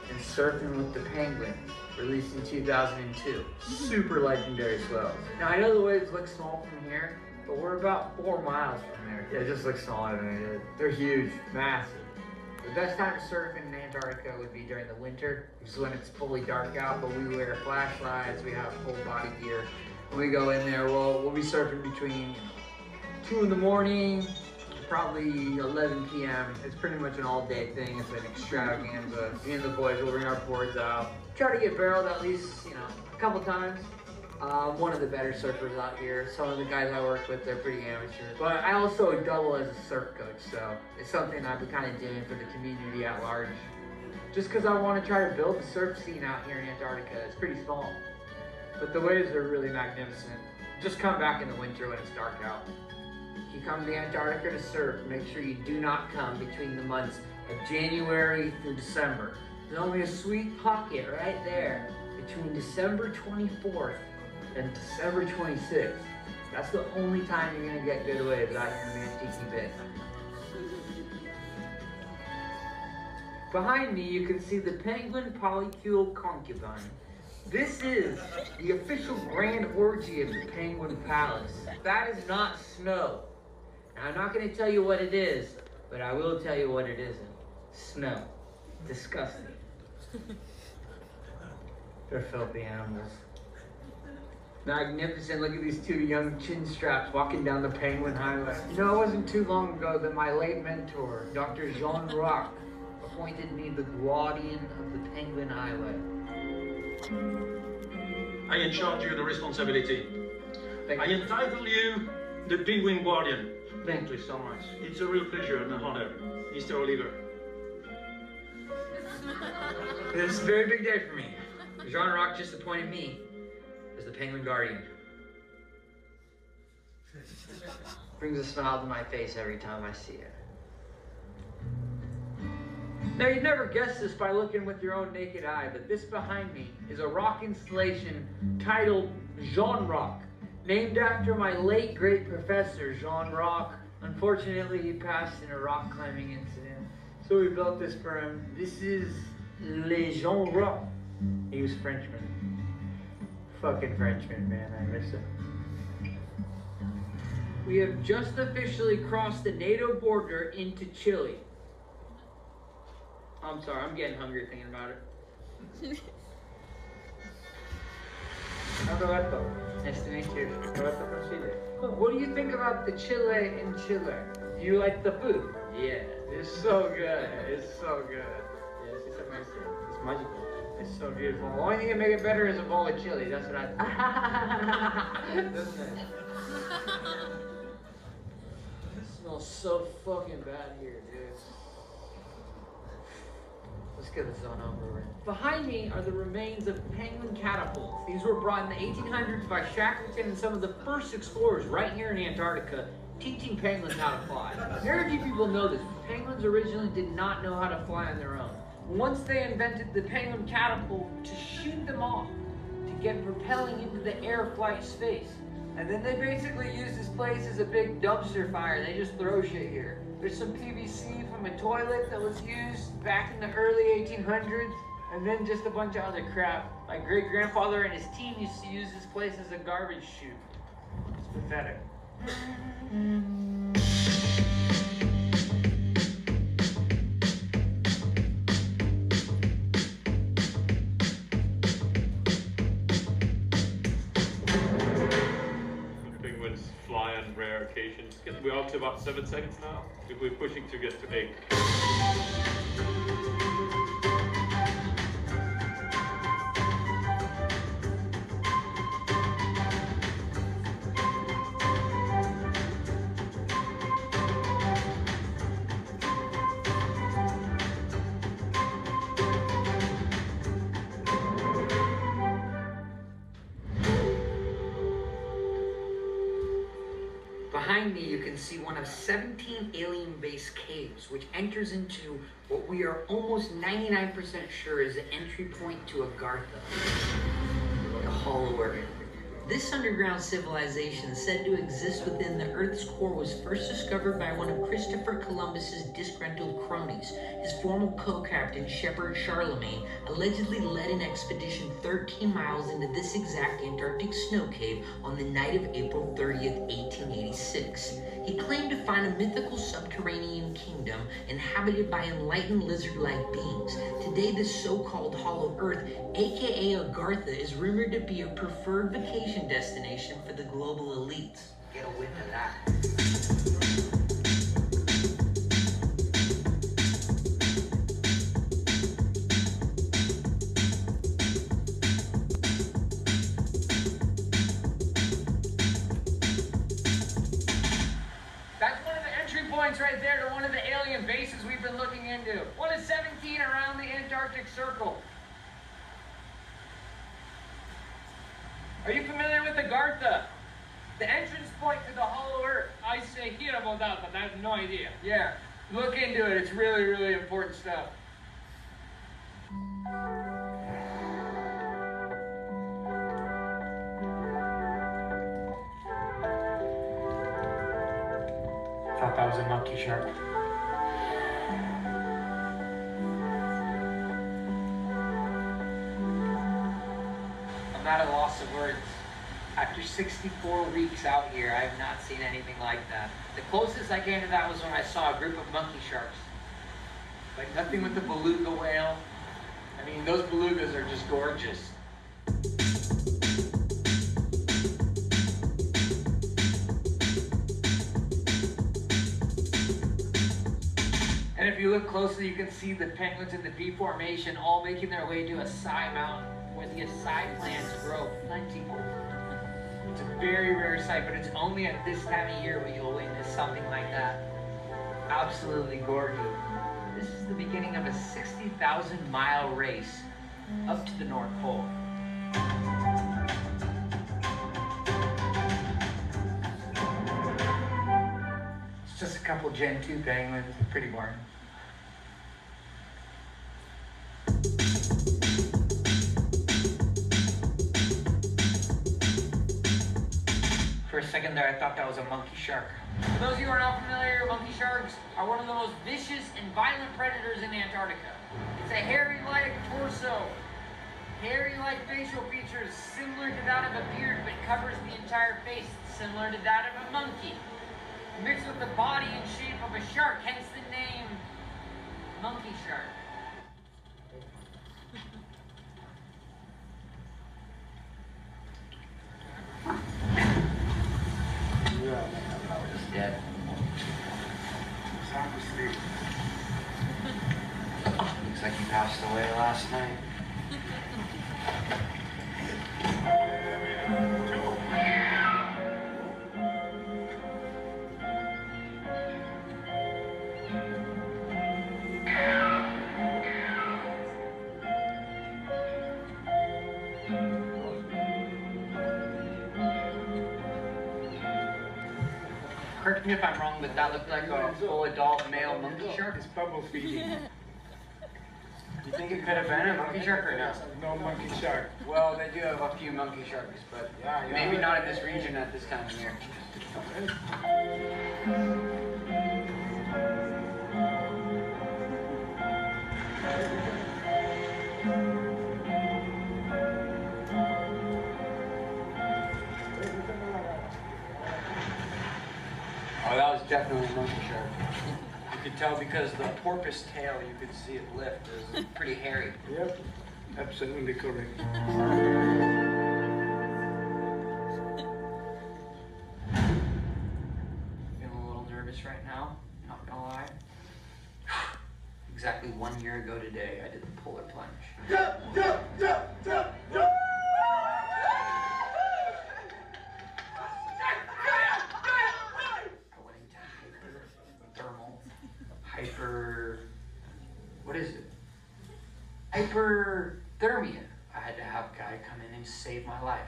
and Surfing with the Penguin, released in 2002. Super legendary swells. Now, I know the waves look small from here, but we're about 4 miles from there. Yeah, it just looks smaller than it is. They're huge, massive. The best time to surf in Antarctica would be during the winter, which is when it's fully dark out, but we wear flashlights, we have full body gear. When we go in there, we'll be surfing between 2 in the morning, probably 11 p.m. It's pretty much an all-day thing. It's an extravaganza. Me and the boys will bring our boards out. Try to get barreled at least, a couple times. I'm one of the better surfers out here. Some of the guys I work with, they're pretty amateur. But I also double as a surf coach, so it's something I've been kind of doing for the community at large. Just because I want to try to build the surf scene out here in Antarctica. It's pretty small, but the waves are really magnificent. Just come back in the winter when it's dark out. If you come to Antarctica to surf, make sure you do not come between the months of January through December. There's only a sweet pocket right there between December 24th and December 26th. That's the only time you're gonna get good waves out here in Antarctica Bay. Behind me, you can see the penguin polycule concubine. This is the official grand orgy of the Penguin Palace. That is not snow. Now, I'm not gonna tell you what it is, but I will tell you what it isn't. Snow. Disgusting. They're filthy animals. Magnificent. Look at these two young chin straps walking down the Penguin Highway. You know, it wasn't too long ago that my late mentor, Dr. Jean Roch, appointed me the guardian of the Penguin Highway. I entrust you the responsibility. I entitle you the Penguin Guardian. Thank you so much. It's a real pleasure and an honor, Mr. Oliver. This is a very big day for me. Jean Roch just appointed me as the Penguin Guardian. Brings a smile to my face every time I see it. Now, you'd never guess this by looking with your own naked eye, but this behind me is a rock installation titled Jean Roch, named after my late great professor, Jean Roch. Unfortunately, he passed in a rock climbing incident, so we built this for him. This is Le Jean Roch. He was Frenchman. Fucking Frenchman, man, I miss him. We have just officially crossed the NATO border into Chile. I'm sorry, I'm getting hungry thinking about it. Roberto, nice to meet you. Roberto from Chile. What do you think about the Chile in Chile? Do you like the food? Yeah, it's so good. It's so good. Yes, it's amazing. It's magical. It's so beautiful. The only thing that makes it better is a bowl of chili. That's what I. Doesn't it? It smells so fucking bad here, dude. Let's get this on over with. Behind me are the remains of penguin catapults. These were brought in the 1800s by Shackleton and some of the first explorers right here in Antarctica, teaching penguins how to fly. Very few people know this, but penguins originally did not know how to fly on their own. Once they invented the penguin catapult to shoot them off, to get propelling into the air flight space. And then they basically use this place as a big dumpster fire. They just throw shit here. There's some PVC from a toilet that was used back in the early 1800s, and then just a bunch of other crap. My great-grandfather and his team used to use this place as a garbage chute. It's pathetic. Fly on rare occasions. We're up to about 7 seconds now. We're pushing to get to 8. Behind me, you can see one of 17 alien-based caves, which enters into what we are almost 99% sure is the entry point to Agartha, the Hollow Earth. This underground civilization said to exist within the Earth's core was first discovered by one of Christopher Columbus's disgruntled cronies. His former co-captain, Shepherd Charlemagne, allegedly led an expedition 13 miles into this exact Antarctic snow cave on the night of April 30th, 1886. He claimed to find a mythical subterranean kingdom inhabited by enlightened lizard-like beings. Today, this so-called Hollow Earth, aka Agartha, is rumored to be a preferred vacation destination for the global elites. Get a whiff of that. alien bases we've been looking into. One is 17 around the Antarctic Circle. Are you familiar with Agartha? The entrance point to the Hollow Earth. I say hear about that, but I have no idea. Yeah, look into it. It's really, really important stuff. Thought that was a monkey shark. I'm at a loss of words. After 64 weeks out here, I have not seen anything like that. The closest I came to that was when I saw a group of monkey sharks. Like nothing with the beluga whale. I mean, those belugas are just gorgeous. And if you look closely, you can see the penguins in the V formation all making their way to Acai Mountain, where the acai plants grow plentiful. It's a very rare sight, but it's only at this time of year where you'll witness something like that. Absolutely gorgeous. This is the beginning of a 60,000-mile race up to the North Pole. It's just a couple Gen 2 penguins, pretty boring. For a second there, I thought that was a monkey shark. For those of you who are not familiar, monkey sharks are one of the most vicious and violent predators in Antarctica. It's a hairy-like torso, hairy-like facial features similar to that of a beard, but covers the entire face, similar to that of a monkey. Mixed with the body and shape of a shark, hence the name monkey shark. Dead. Sound asleep. Looks like he passed away last night. Correct me if I'm wrong, but that looked like a full adult male monkey shark. It's bubble feeding. Do you think it could have been a monkey shark or no? No monkey shark. Well, they do have a few monkey sharks, but maybe not in this region at this time of year. Oh, that was definitely a monkey shark. You could tell because the porpoise tail, you could see it lift. It was pretty hairy. Yep, absolutely correct. Feeling a little nervous right now, not gonna lie. Exactly 1 year ago today, I did the polar plunge. What is it? Hyperthermia. I had to have a guy come in and save my life.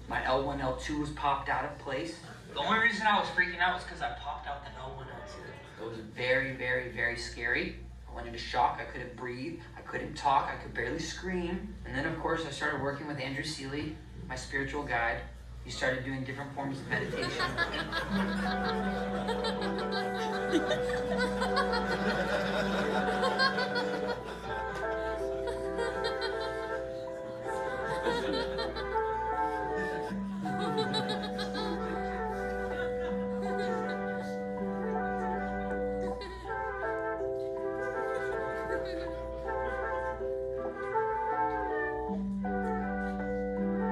My L1, L2 was popped out of place. The only reason I was freaking out was because I popped out the L1, L2. It was very, very, very scary. I went into shock. I couldn't breathe. I couldn't talk. I could barely scream. And then, of course, I started working with Andrew Seeley, my spiritual guide. He started doing different forms of meditation.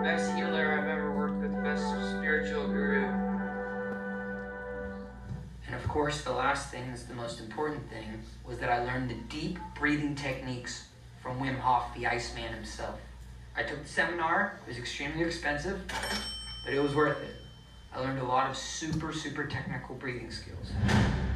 Best healer I've ever worked with, best spiritual guru. And of course, the last thing that's the most important thing was that I learned the deep breathing techniques from Wim Hof, the Iceman himself. I took the seminar. It was extremely expensive, but it was worth it. I learned a lot of super technical breathing skills.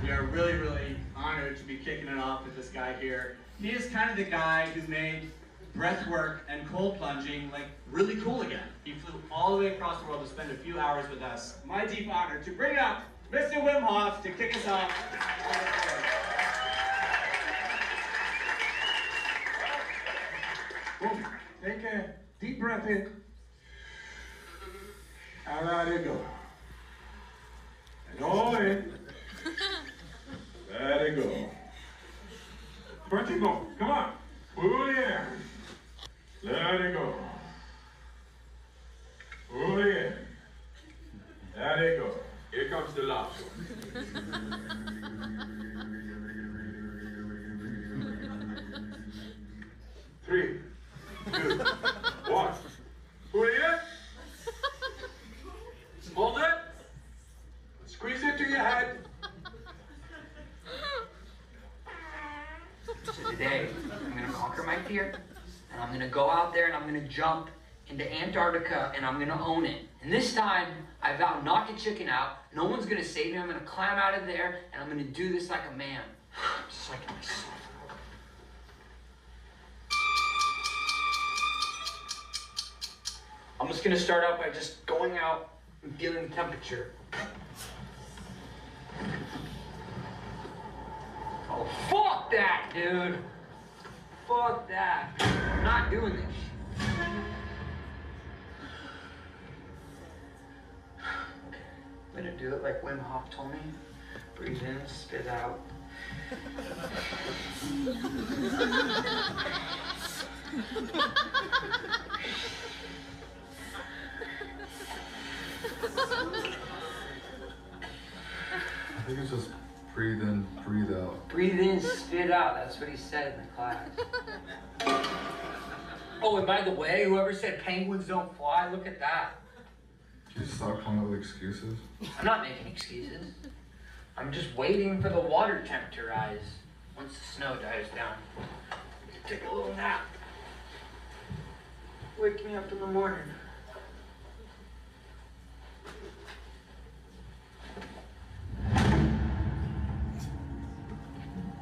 We are really honored to be kicking it off with this guy here. He is kind of the guy who made breath work and cold plunging like really cool again. He flew all the way across the world to spend a few hours with us. My deep honor to bring up Mr. Wim Hof to kick us off. Take a deep breath in. And let it go. And all in. Let it go. Vertical. Come on. Pull it in. Let it go. Pull it in. Let it go. Here comes the last one. 3, 2, 1. Pull it in. Hold it. Squeeze it to your head. So today, I'm gonna conquer my fear, and I'm gonna go out there and I'm gonna jump into Antarctica and I'm gonna own it. And this time, I vow not to chicken out. No one's gonna save me. I'm gonna climb out of there and I'm gonna do this like a man. Just like myself. I'm just gonna start out by just going out and feeling the temperature. Oh, fuck that, dude. Fuck that. I'm not doing this shit. I'm gonna do it like Wim Hof told me. Breathe in, spit out. I think it's just breathe in, breathe out. Breathe in, spit out. That's what he said in the class. Oh, and by the way, whoever said penguins don't fly, look at that. Can you stop coming up with excuses? I'm not making excuses. I'm just waiting for the water temp to rise. Once the snow dies down, take a little nap. Wake me up in the morning.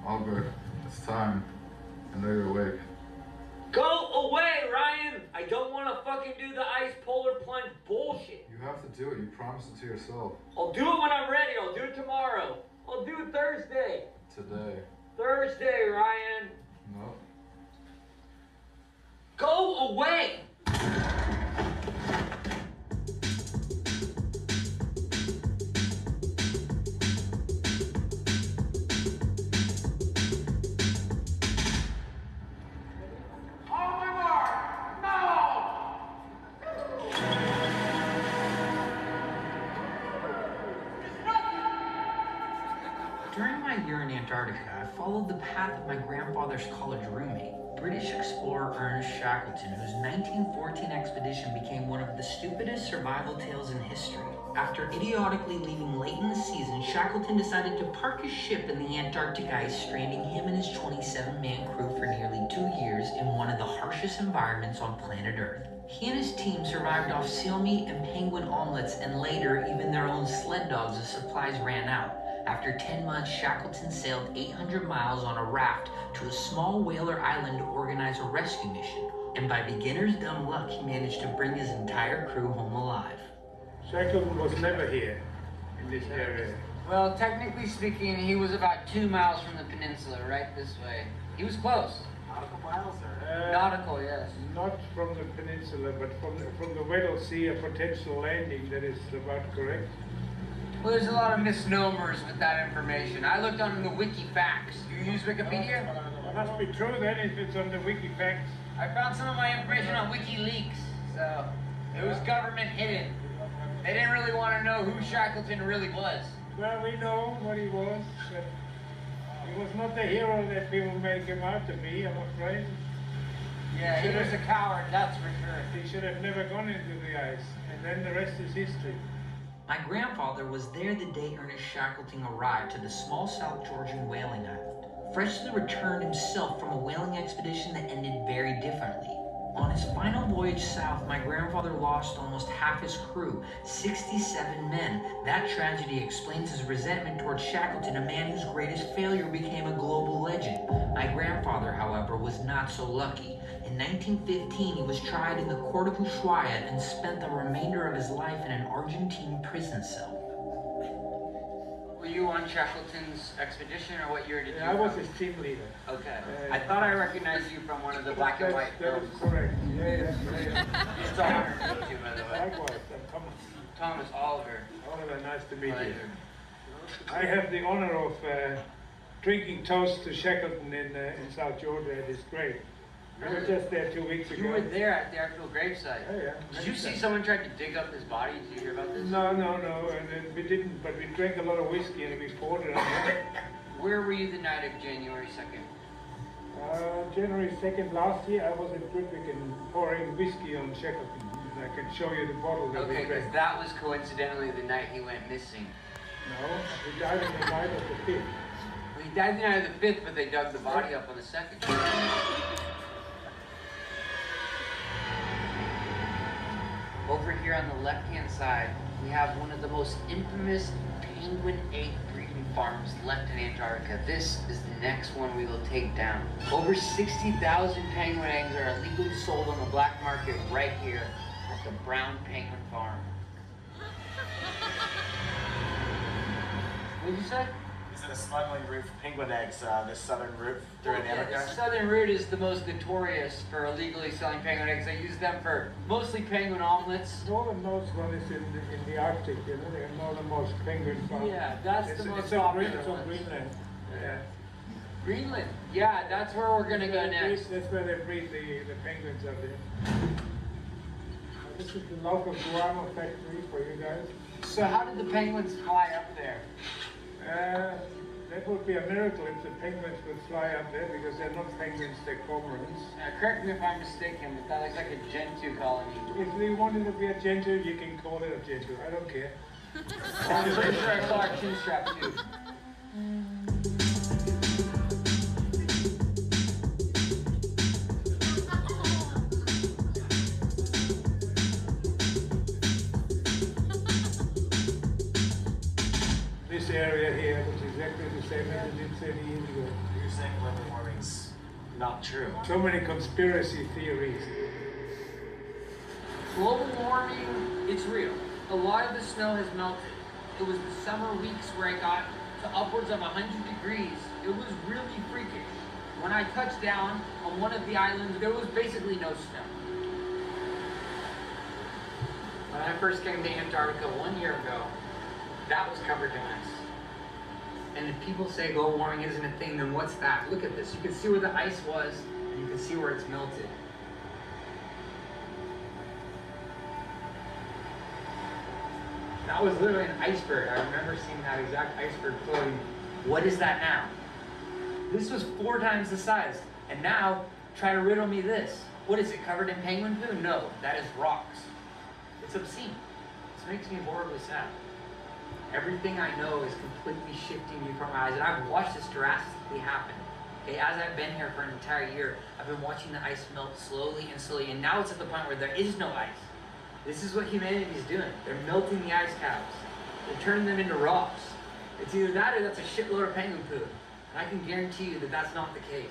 Albert, it's time. I know you're awake. Go away, Ryan! I don't want to fucking do the ice polar plunge bullshit. You have to do it. You promised it to yourself. I'll do it when I'm ready. I'll do it tomorrow. I'll do it Thursday. Today. Thursday, Ryan. No. Go away! During my year in Antarctica, I followed the path of my grandfather's college roommate, British explorer Ernest Shackleton, whose 1914 expedition became one of the stupidest survival tales in history. After idiotically leaving late in the season, Shackleton decided to park his ship in the Antarctic ice, stranding him and his 27-man crew for nearly 2 years in one of the harshest environments on planet Earth. He and his team survived off seal meat and penguin omelets, and later even their own sled dogs as supplies ran out. After 10 months, Shackleton sailed 800 miles on a raft to a small whaler island to organize a rescue mission. And by beginner's dumb luck, he managed to bring his entire crew home alive. Shackleton was never here, in this area. Well, technically speaking, he was about 2 miles from the peninsula, right this way. He was close. Nautical miles, or? Nautical, yes. Not from the peninsula, but from the Weddell Sea, a potential landing that is about correct. Well, there's a lot of misnomers with that information. I looked on the Wikifacts. You use Wikipedia? It must be true then if it's on the Wikifacts. I found some of my information on WikiLeaks, so it was government hidden. They didn't really want to know who Shackleton really was. Well, we know what he was, but he was not the hero that people make him out to be, I'm afraid. Yeah, he was a coward, that's for sure. He should have never gone into the ice, and then the rest is history. My grandfather was there the day Ernest Shackleton arrived to the small South Georgian whaling island, freshly returned himself from a whaling expedition that ended very differently. On his final voyage south, my grandfather lost almost half his crew, 67 men. That tragedy explains his resentment towards Shackleton, a man whose greatest failure became a global legend. My grandfather, however, was not so lucky. In 1915, he was tried in the court of Ushuaia and spent the remainder of his life in an Argentine prison cell. Were you on Shackleton's expedition, or what year did you I was his team leader. Okay. I thought I recognized you from one of the black and white That films. is correct. Yeah. It's an honor to meet you, by the way. Likewise, I'm Thomas Oliver. Oliver, nice to meet Pleasure. you. I have the honor of drinking toast to Shackleton in South Georgia at his grave. I was just there 2 weeks ago. You were there at the actual gravesite. Yeah. Did you see someone tried to dig up his body? Did you hear about this? No, and we didn't, but we drank a lot of whiskey and we poured it on him. Where were you the night of January 2nd? January 2nd last year, I was in Ludwig and pouring whiskey on Shackleton. And I can show you the bottle that Okay, we because drank. that was coincidentally the night he went missing. No, he died on the night of the 5th. Well, he died the night of the 5th, but they dug the body up on the 2nd. Over here on the left-hand side, we have one of the most infamous penguin egg breeding farms left in Antarctica. This is the next one we will take down. Over 60,000 penguin eggs are illegally sold on the black market right here at the Brown Penguin Farm. What did you say? Is it a smuggling route for penguin eggs, this southern route through Yeah, Antarctica? the southern route is the most notorious for illegally selling penguin eggs. They use them for mostly penguin omelets. The northernmost one is in the Arctic, you know, the northernmost penguin farm. Yeah, that's it's, the most it's on popular It's on one. Greenland. Yeah. Greenland. Yeah, that's where we're gonna go next. That's where they breed the penguins up there. This is the local guano factory for you guys. So how did the penguins fly up there? That would be a miracle if the penguins would fly up there because they're not penguins, they're cormorants. Correct me if I'm mistaken, but that looks like a Gentoo colony. If we wanted to be a gentoo, you can call it a gentoo. I don't care. I'm pretty sure I saw a chin strap too. This area here was exactly the same as it did 30 years ago. You're saying global warming's not true. So many conspiracy theories. Global warming, it's real. A lot of the snow has melted. It was the summer weeks where it got to upwards of 100 degrees. It was really freaking. When I touched down on one of the islands, there was basically no snow. When I first came to Antarctica 1 year ago, that was covered in ice. And if people say global warming isn't a thing, then what's that? Look at this. You can see where the ice was, and you can see where it's melted. That was literally an iceberg. I remember seeing that exact iceberg floating. What is that now? This was 4 times the size. And now, try to riddle me this. What is it, covered in penguin poo? No, that is rocks. It's obscene. This makes me horribly sad. Everything I know is completely shifting before my eyes, and I've watched this drastically happen. Okay, as I've been here for an entire year, I've been watching the ice melt slowly and slowly, and now it's at the point where there is no ice. This is what humanity is doing. They're melting the ice caps. They're turning them into rocks. It's either that or that's a shitload of penguin poo. And I can guarantee you that that's not the case.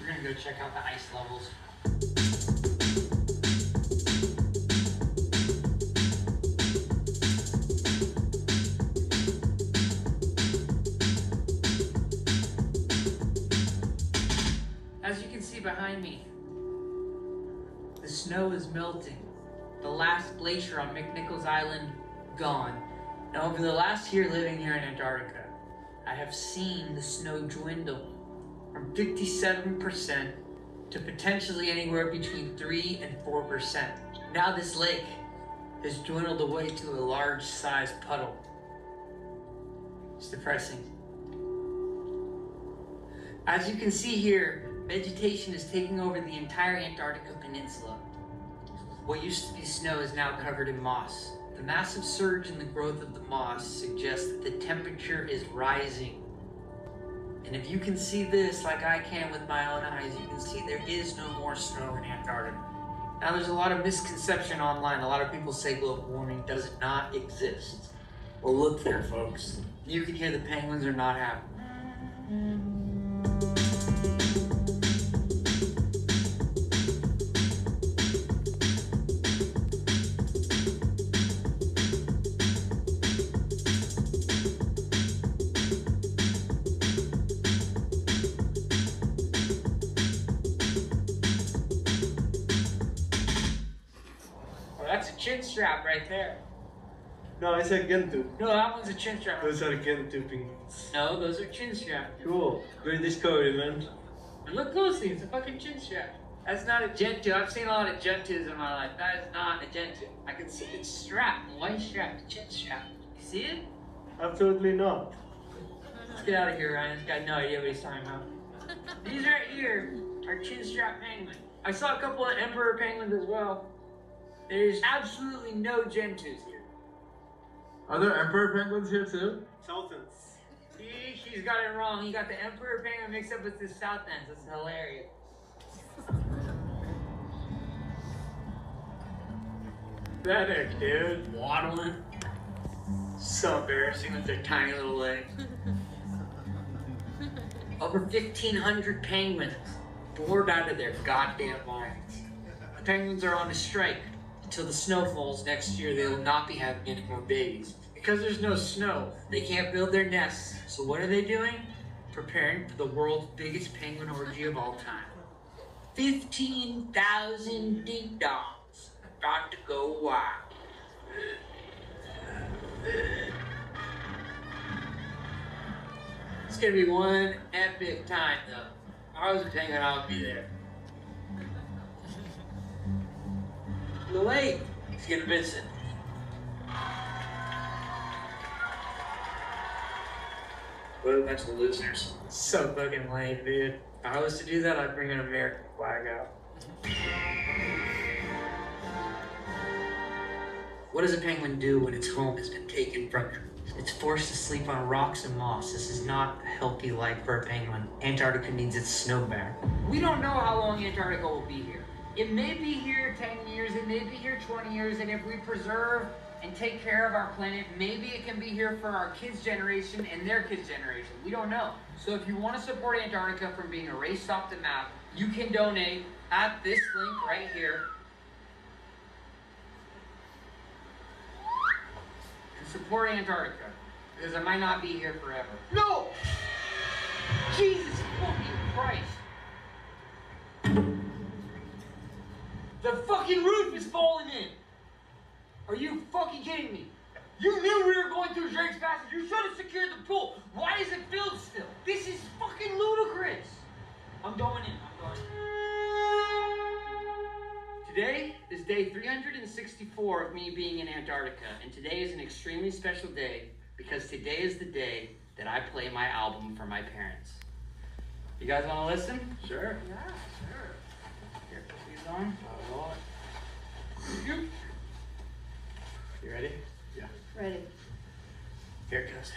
We're gonna go check out the ice levels. As you can see behind me, the snow is melting. The last glacier on McNichols Island, gone. Now over the last year living here in Antarctica, I have seen the snow dwindle from 57% to potentially anywhere between 3 and 4%. Now this lake has dwindled away to a large-sized puddle. It's depressing. As you can see here, Vegetation is taking over the entire Antarctica Peninsula. What used to be snow is now covered in moss. The massive surge in the growth of the moss suggests that the temperature is rising. And if you can see this like I can with my own eyes, you can see there is no more snow in Antarctica. Now there's a lot of misconception online. A lot of people say global warming does not exist. Well, look there, folks. You can hear the penguins are not happy. That's a chin strap right there. No, I said Gentoo. No, that one's a chin strap. Those are Gentoo penguins. No, those are chin straps. Cool. Great discovery, man. And look closely, it's a fucking chin strap. That's not a Gentoo. I've seen a lot of Gentoos in my life. That is not a Gentoo. I can see it's strapped, a white strap, a chin strap. You see it? Absolutely not. Let's get out of here, Ryan. This guy has no idea what he's talking about. These right here are chin strap penguins. I saw a couple of emperor penguins as well. There's absolutely no Gentoos here. Are there emperor penguins here too? Sultans. See, she's got it wrong. He got the emperor penguin mixed up with the south ends. That's hilarious. That neck, dude. Waddling. So embarrassing with their tiny little legs. Over 1,500 penguins bored out of their goddamn minds. The penguins are on a strike. Until the snow falls next year, they will not be having any more babies. Because there's no snow, they can't build their nests. So what are they doing? Preparing for the world's biggest penguin orgy of all time. 15,000 ding-dongs about to go wild. It's gonna be one epic time, though. If I was a penguin, I would be there. The lake. He's gonna visit. What a bunch of losers. So fucking lame, dude. If I was to do that, I'd bring an American flag out. What does a penguin do when its home has been taken from it? It's forced to sleep on rocks and moss. This is not a healthy life for a penguin. Antarctica needs its snow back. We don't know how long Antarctica will be here. It may be here 10 years, it may be here 20 years, and if we preserve and take care of our planet, maybe it can be here for our kids' generation and their kids' generation. We don't know. So if you want to support Antarctica from being erased off the map, you can donate at this link right here. To support Antarctica, because it might not be here forever. No! Jesus fucking Christ! The fucking roof is falling in! Are you fucking kidding me? You knew we were going through Drake's Passage. You should have secured the pool. Why is it filled still? This is fucking ludicrous. I'm going in. Today is day 364 of me being in Antarctica, and today is an extremely special day because today is the day that I play my album for my parents. You guys want to listen? Sure. Yeah, sure. Here, put these on. You ready? Yeah. Ready. Here it goes.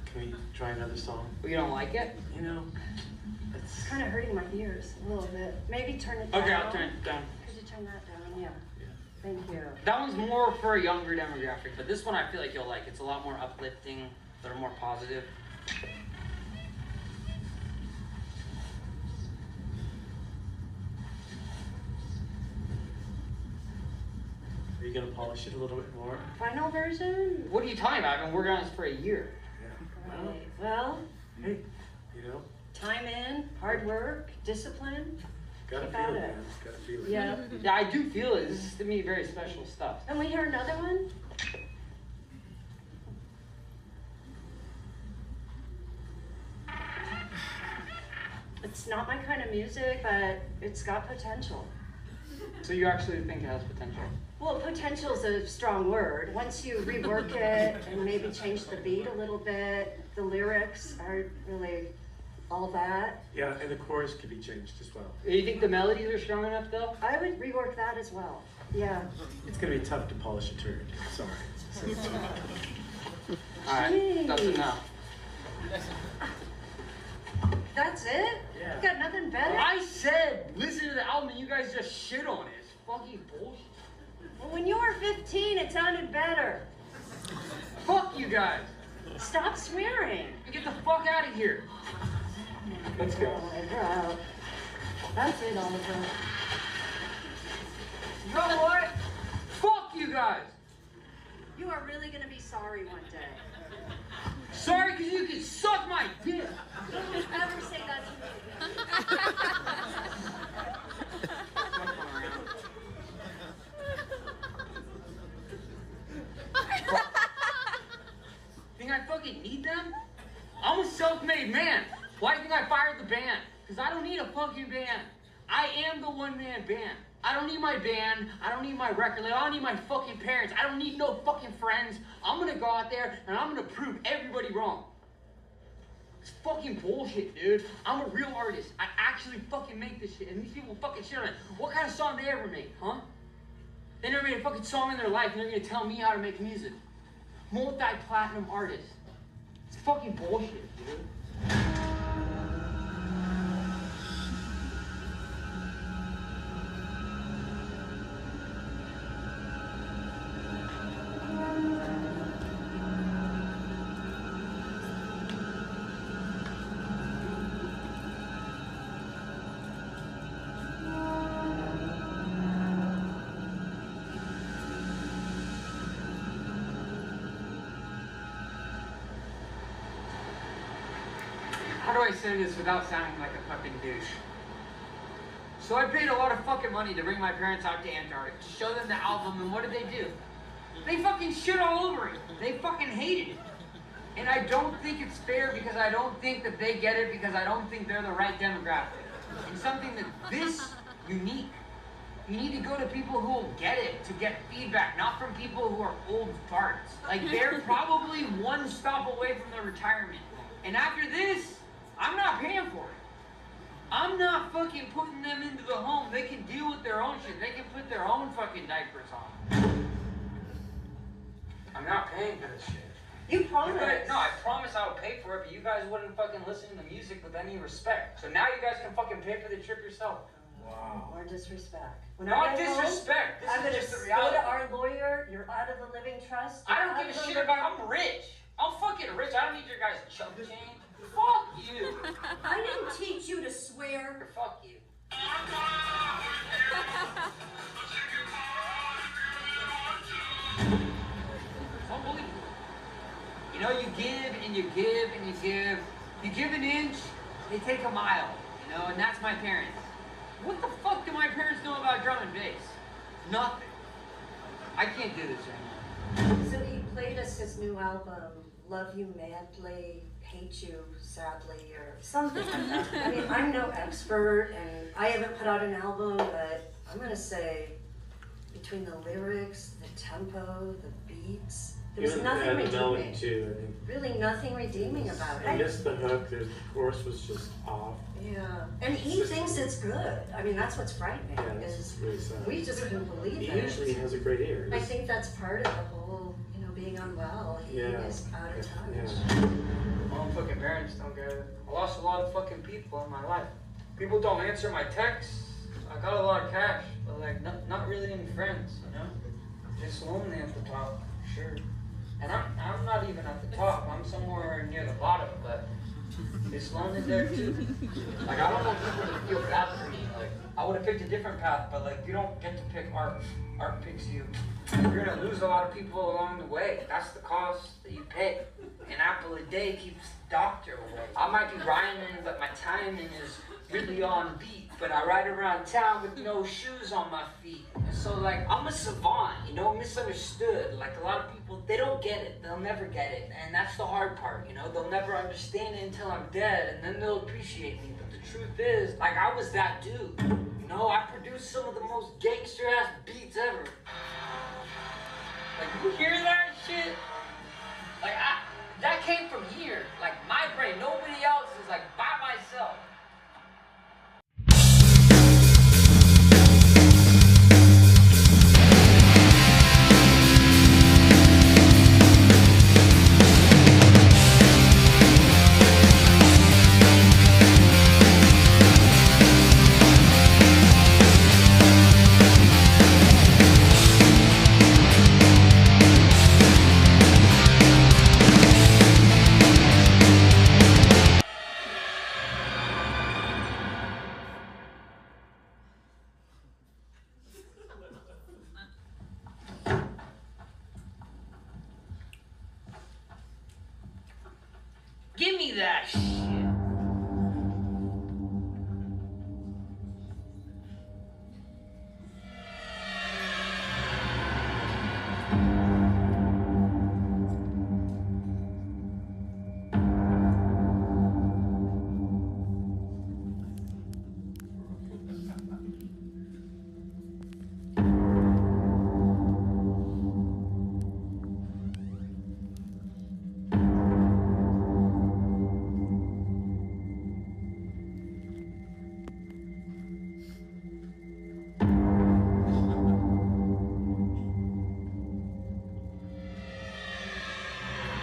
Can we try another song? You don't like it? You know, It's kind of hurting my ears a little bit. Maybe turn it down. Okay, I'll turn it down. Could you turn that down? Yeah. Thank you. That one's more for a younger demographic, but this one I feel like you'll like. It's a lot more uplifting, a little more positive. Are you gonna polish it a little bit more? Final version? What are you talking about? I've been working on this for a year. Right. Well, Hey, you know, time in, hard work, discipline. gotta Keep feel at it, it. man. Gotta feel it. Yeah. Yeah, I do feel it. This is to me very special stuff. And we hear another one? It's not my kind of music, but it's got potential. So you actually think it has potential? Well, potential is a strong word. Once you rework it and maybe change the beat a little bit, the lyrics aren't really all that. Yeah, and the chorus could be changed as well. You think the melodies are strong enough though? I would rework that as well. Yeah. It's gonna be tough to polish a turd. Sorry. Alright, that's enough. That's it? Yeah. You got nothing better? I said, listen to the album and you guys just shit on it. It's fucking bullshit. Well, when you were 15, it sounded better. Fuck you guys. Stop swearing. Get the fuck out of here. Let's go. That's it, Oliver. You know what? Fuck you guys. You are really gonna be sorry one day. Sorry because you can suck my dick. Don't ever say that to me. Think I fucking need them? I'm a self-made man. Why do you think I fired the band? Because I don't need a fucking band. I am the one-man band. I don't need my band. I don't need my record label. I don't need my fucking parents. I don't need no fucking friends. I'm gonna go out there and I'm gonna prove everybody wrong. It's fucking bullshit, dude. I'm a real artist. I actually fucking make this shit. And these people fucking shit on it. What kind of song they ever made, huh? They never made a fucking song in their life and they're gonna tell me how to make music. Multi-platinum artist. It's fucking bullshit, dude. How do I say this without sounding like a fucking douche? So I paid a lot of fucking money to bring my parents out to Antarctica to show them the album, and what did they do? They fucking shit all over it. They fucking hated it. And I don't think it's fair because I don't think that they get it because I don't think they're the right demographic. And something that this unique, you need to go to people who will get it to get feedback, not from people who are old farts. Like they're probably one stop away from their retirement. And after this, I'm not paying for it. I'm not fucking putting them into the home. They can deal with their own shit. They can put their own fucking diapers on. I'm not paying for this shit. You promised. No, I promised I would pay for it, but you guys wouldn't fucking listen to the music with any respect. So now you guys can fucking pay for the trip yourself. Wow. More disrespect. When Not I get disrespect. Home, I'm This gonna is just the go reality. to our lawyer. You're out of the living trust. I don't give a shit about. I'm rich. I'm fucking rich. I don't need your guys' chump change. Fuck you. I didn't teach you to swear. Fuck you. Unbelievable. You know, you give and you give and you give. You give an inch, they take a mile. You know, and that's my parents. What the fuck do my parents know about drum and bass? Nothing. I can't do this anymore. So he played us his new album, Love You Madly, Hate You Sadly, or something like that. I mean, I'm no expert, and I haven't put out an album, but I'm gonna say between the lyrics, the tempo, the beats, there's Even nothing the melody redeeming. too, I think. Really nothing redeeming about I it. missed the hook. The chorus was just off. Yeah, and he thinks it's good. I mean, that's what's frightening, Yeah, this is is really sad. we just couldn't believe He it. usually has a great ear. I think that's part of the whole, you know, being unwell. He Yeah. is out of touch. Yeah. My own fucking parents don't get it. I lost a lot of fucking people in my life. People don't answer my texts. I got a lot of cash, but like not really any friends, you know? It's lonely at the top, sure. And I'm not even at the top. I'm somewhere near the bottom, but it's lonely there too. Like I don't want people to feel bad for me. Like I would have picked a different path, but like you don't get to pick art. Art picks you. You're gonna lose a lot of people along the way. That's the cost that you pay. An apple a day keeps the doctor away. I might be rhyming, but my timing is really on beat. But I ride around town with no shoes on my feet. And so like I'm a savant, you know, misunderstood. Like a lot of people, they don't get it. They'll never get it. And that's the hard part, you know. They'll never understand it until I'm dead, and then they'll appreciate me the but the truth is, like, I was that dude. You know, I produced some of the most gangster-ass beats ever. Like, you hear that shit? Like, that came from here. Like, my brain. Nobody else is, like, by myself. Give me that shit.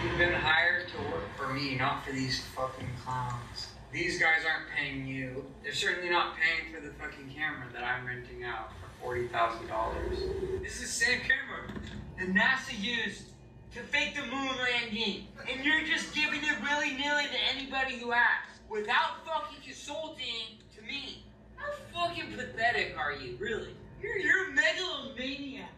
You've been hired to work for me, not for these fucking clowns. These guys aren't paying you. They're certainly not paying for the fucking camera that I'm renting out for $40,000. This is the same camera that NASA used to fake the moon landing. And you're just giving it willy-nilly to anybody who asks, without fucking consulting to me. How fucking pathetic are you, really? You're a megalomaniac.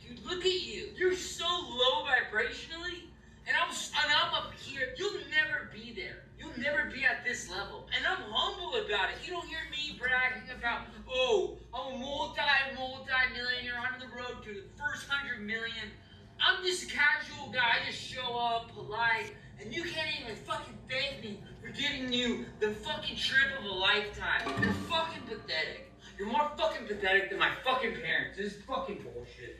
Dude, look at you. You're so low vibrationally. And I'm up here. You'll never be there. You'll never be at this level. And I'm humble about it. You don't hear me bragging about, oh, I'm a multi-millionaire on the road to the first 100 million. I'm just a casual guy. I just show up, polite, and you can't even fucking thank me for giving you the fucking trip of a lifetime. You're fucking pathetic. You're more fucking pathetic than my fucking parents. This is fucking bullshit.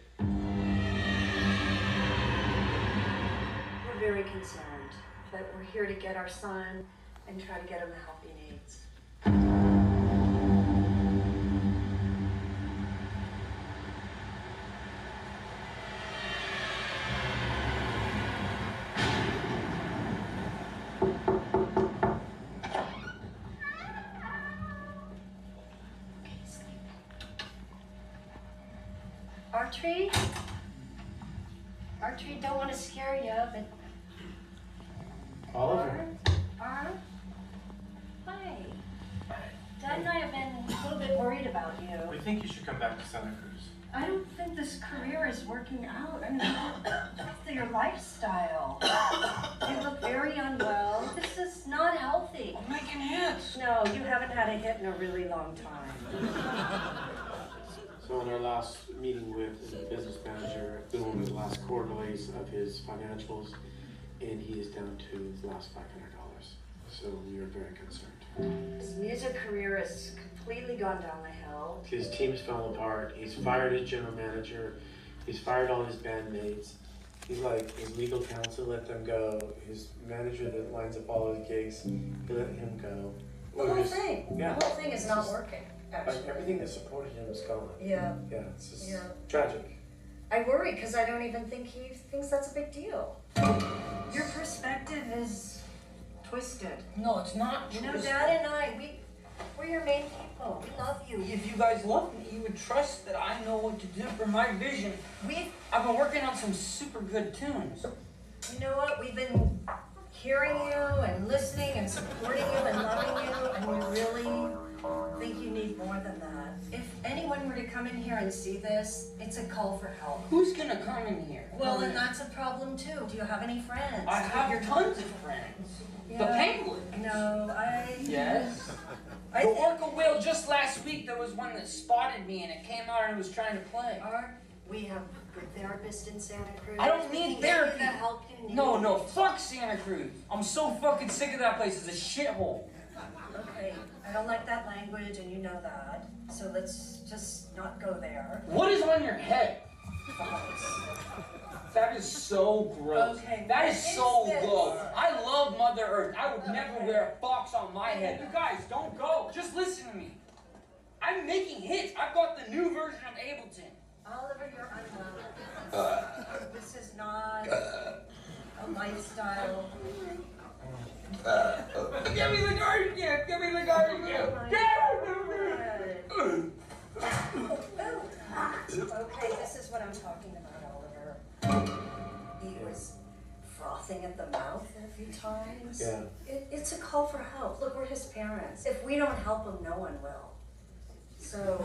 We're very concerned, but we're here to get our son and try to get him the help he needs. Archery, don't want to scare you, but... Oliver. Hi. Dad and I have been a little bit worried about you. We think you should come back to Santa Cruz. I don't think this career is working out. I mean, look at your lifestyle. You look very unwell. This is not healthy. I'm making hits. No, you haven't had a hit in a really long time. So in our last meeting with the business manager, we went over the last quarterlies of his financials, and he is down to the last $500. So we are very concerned. His music career has completely gone down the hill. His team's fell apart. He's fired his general manager. He's fired all his bandmates. He's like, his legal counsel let them go. His manager that lines up all his gigs, he let him go. The whole thing. Yeah. The whole thing is not working. Actually. Like everything that supported him is gone. Yeah. Yeah, it's just tragic. I worry because I don't even think he thinks that's a big deal. Your perspective is twisted. No, it's not. You know, Dad and I, we're your main people. We love you. If you guys love me, you would trust that I know what to do for my vision. I've been working on some super good tunes. You know what? We've been hearing you and listening and supporting you and loving you, and we really think you need more than that. If anyone were to come in here and see this, it's a call for help. Who's gonna come in here? Well, and that's a problem too. Do you have any friends? I have tons of friends. Yeah. The penguins. No, Yes. The orca whale just last week, there was one that spotted me and it came out and it was trying to play. We have a good therapist in Santa Cruz. I don't need therapy. The help you need. No, fuck Santa Cruz. I'm so fucking sick of that place. It's a shithole. Okay, I don't like that language, and you know that. So let's just not go there. What is on your head? That is so gross. Okay, that what is so is this? low. I love Mother Earth. I would never wear a fox on my head. You guys, don't go. Just listen to me. I'm making hits. I've got the new version of Ableton. Oliver, you're unwell. This is not a lifestyle. Give me the garden gift. Give me the garden gift. Okay, this is what I'm talking about, Oliver. He was frothing at the mouth a few times. Yeah. It's a call for help. Look, we're his parents. If we don't help him, no one will. So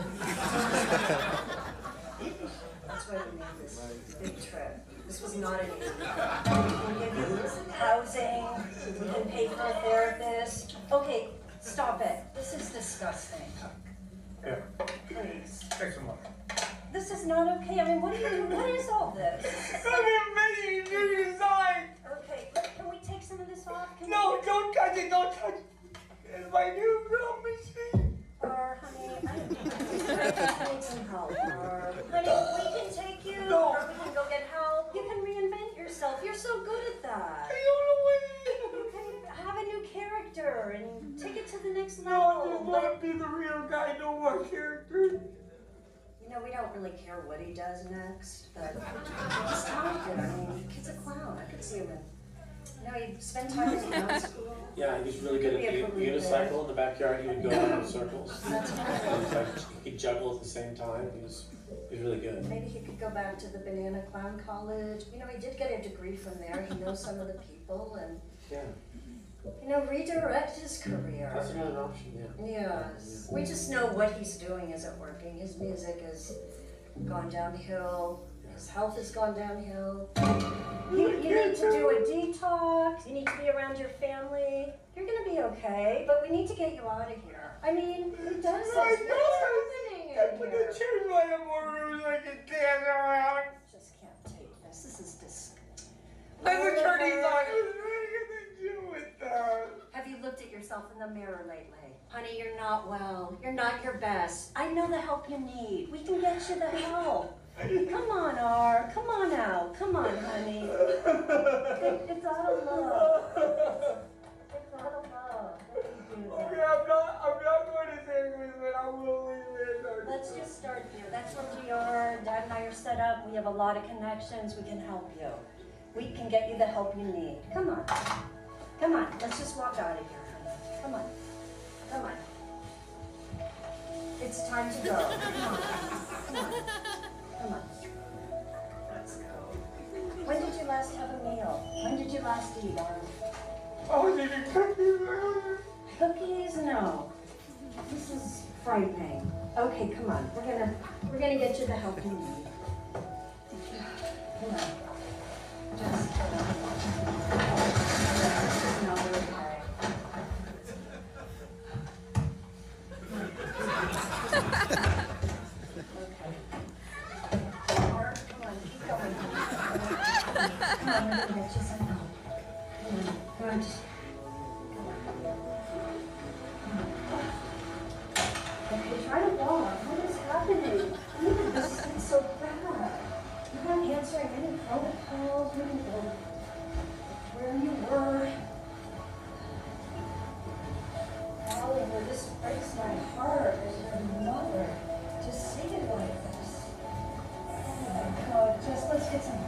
that's why we made this big trip. This was not an easy trip. We can give you housing, we can pay for a therapist. Okay, stop it. This is disgusting. Yeah. Please. Take some water. This is not okay. I mean, what are you doing? What is all this? I'm making a new design. Okay, can we take some of this off? No, don't touch it. Don't touch it. It's my new drum machine. Or, honey, I need some help. Or, honey, we can take you. No. Or we can go get help. You can reinvent yourself. You're so good at that. I don't know what it is. You can have a new character and take it to the next No, level. I just want to be the real guy, no more character. You know, we don't really care what he does next, but he's talented. I mean, the kid's a clown. I could see him in. You know, he'd spend time in clown school. Yeah, he's really good at unicycle in the backyard. He would go around in circles. That's right. He could juggle at the same time. He's really good. Maybe he could go back to the Banana Clown College. You know, he did get a degree from there. He knows some of the people and, Yeah. you know, redirect his career. That's another option, yeah. Yes. We just know what he's doing isn't working. His music has gone downhill. His health has gone downhill. You need to do a detox. You need to be around your family. You're gonna be okay, but we need to get you out of here. I mean, who does this? What's happening in I put the here? chairs in my more rooms so I can dance around. Just can't take this. This is disgusting. I'm a attorney's office. What are you gonna do with that? Have you looked at yourself in the mirror lately? Honey, you're not well. You're not your best. I know the help you need. We can get you the help. Come on, R. Come on out. Come on, honey. It's out of love. It's out of love. Okay, I'm not going to say this, but I will leave it. Let's just start here. That's where we are. Dad and I are set up. We have a lot of connections. We can help you. We can get you the help you need. Come on. Come on. Let's just walk out of here, honey. Come on. Come on. It's time to go. Come on. Come on. Come on. Let's go. When did you last have a meal? When did you last eat, Arn? Oh, did you cookies earlier? Cookies? No. This is frightening. Okay, come on. We're gonna get you the help you need. Come on. Just no, we're okay. Come on, we're gonna get you some help. Come on, just... Okay, try to walk. What is happening? Even this is so bad. You're not answering any phone calls. We don't know where you were. Oliver, this breaks my heart as your mother to see it like this. Oh my God, just let's get some help.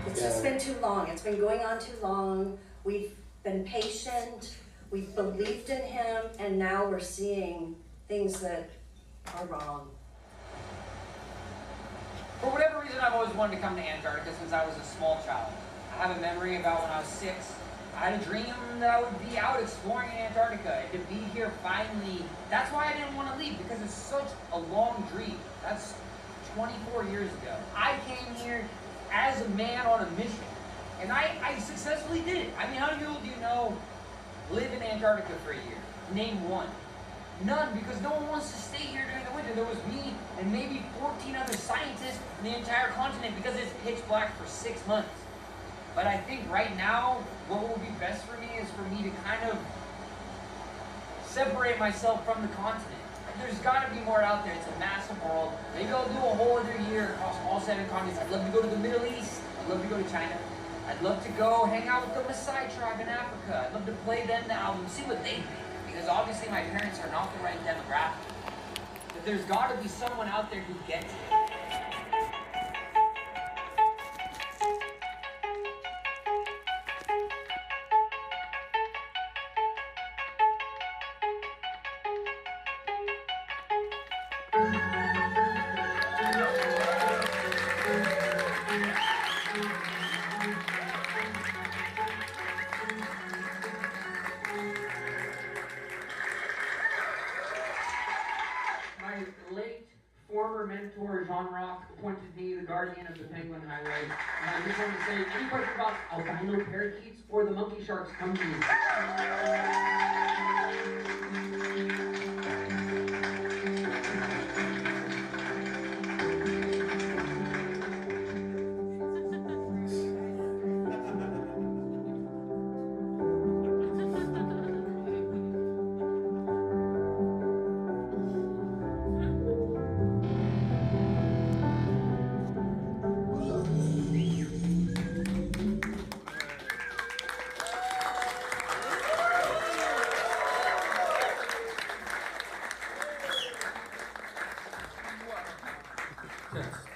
It's just been too long. It's been going on too long. We've been patient. We've believed in him, and now we're seeing things that are wrong. For whatever reason, I've always wanted to come to Antarctica since I was a small child. I have a memory about when I was 6. I had a dream that I would be out exploring in Antarctica, and to be here finally, that's why I didn't want to leave, because it's such a long dream. That's 24 years ago. I came here as a man on a mission, and I successfully did it. I mean, how many people do you know live in Antarctica for a year? Name one. None, because no one wants to stay here during the winter. There was me and maybe 14 other scientists in the entire continent because it's pitch black for 6 months. But I think right now, what will be best for me is for me to kind of separate myself from the continent. There's got to be more out there. It's a massive world. Maybe I'll do a whole other year across all 7 continents. I'd love to go to the Middle East. I'd love to go to China. I'd love to go hang out with the Maasai tribe in Africa. I'd love to play them the album, see what they think. Because obviously my parents are not the right demographic. But there's got to be someone out there who gets it. Mentor Jean Rock appointed me the guardian of the Penguin Highway. And I just want to say, any questions about albino parakeets or the monkey sharks, come to me.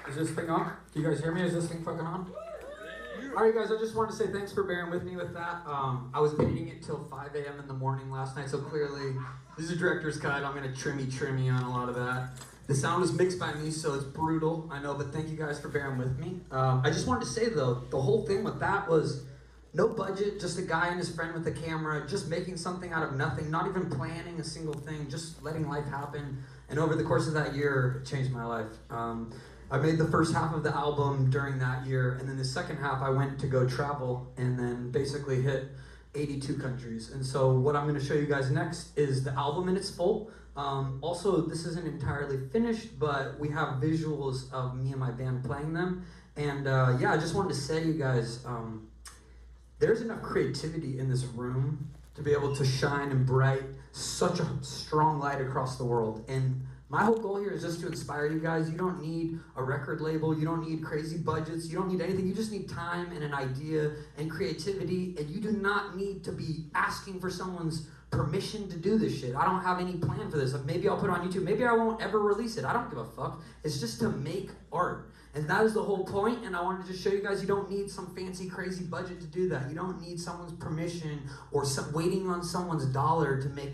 Is this thing on? Do you guys hear me? Is this thing fucking on? Alright guys, I just wanted to say thanks for bearing with me with that. I was editing it till 5 a.m. in the morning last night, so clearly this is a director's cut. I'm going to trimmy on a lot of that. The sound is mixed by me, so it's brutal, I know, but thank you guys for bearing with me. I just wanted to say though, the whole thing with that was no budget, just a guy and his friend with the camera, just making something out of nothing, not even planning a single thing, just letting life happen. And over the course of that year, it changed my life. I made the first half of the album during that year, and then the second half I went to go travel and then basically hit 82 countries. And so what I'm going to show you guys next is the album in its full. Also, this isn't entirely finished, but we have visuals of me and my band playing them. And yeah, I just wanted to say, you guys, there's enough creativity in this room to be able to shine and bright such a strong light across the world. And my whole goal here is just to inspire you guys. You don't need a record label. You don't need crazy budgets. You don't need anything. You just need time and an idea and creativity. And you do not need to be asking for someone's permission to do this shit. I don't have any plan for this. Maybe I'll put it on YouTube. Maybe I won't ever release it. I don't give a fuck. It's just to make art. And that is the whole point. And I wanted to just show you guys you don't need some fancy, crazy budget to do that. You don't need someone's permission or waiting on someone's dollar to make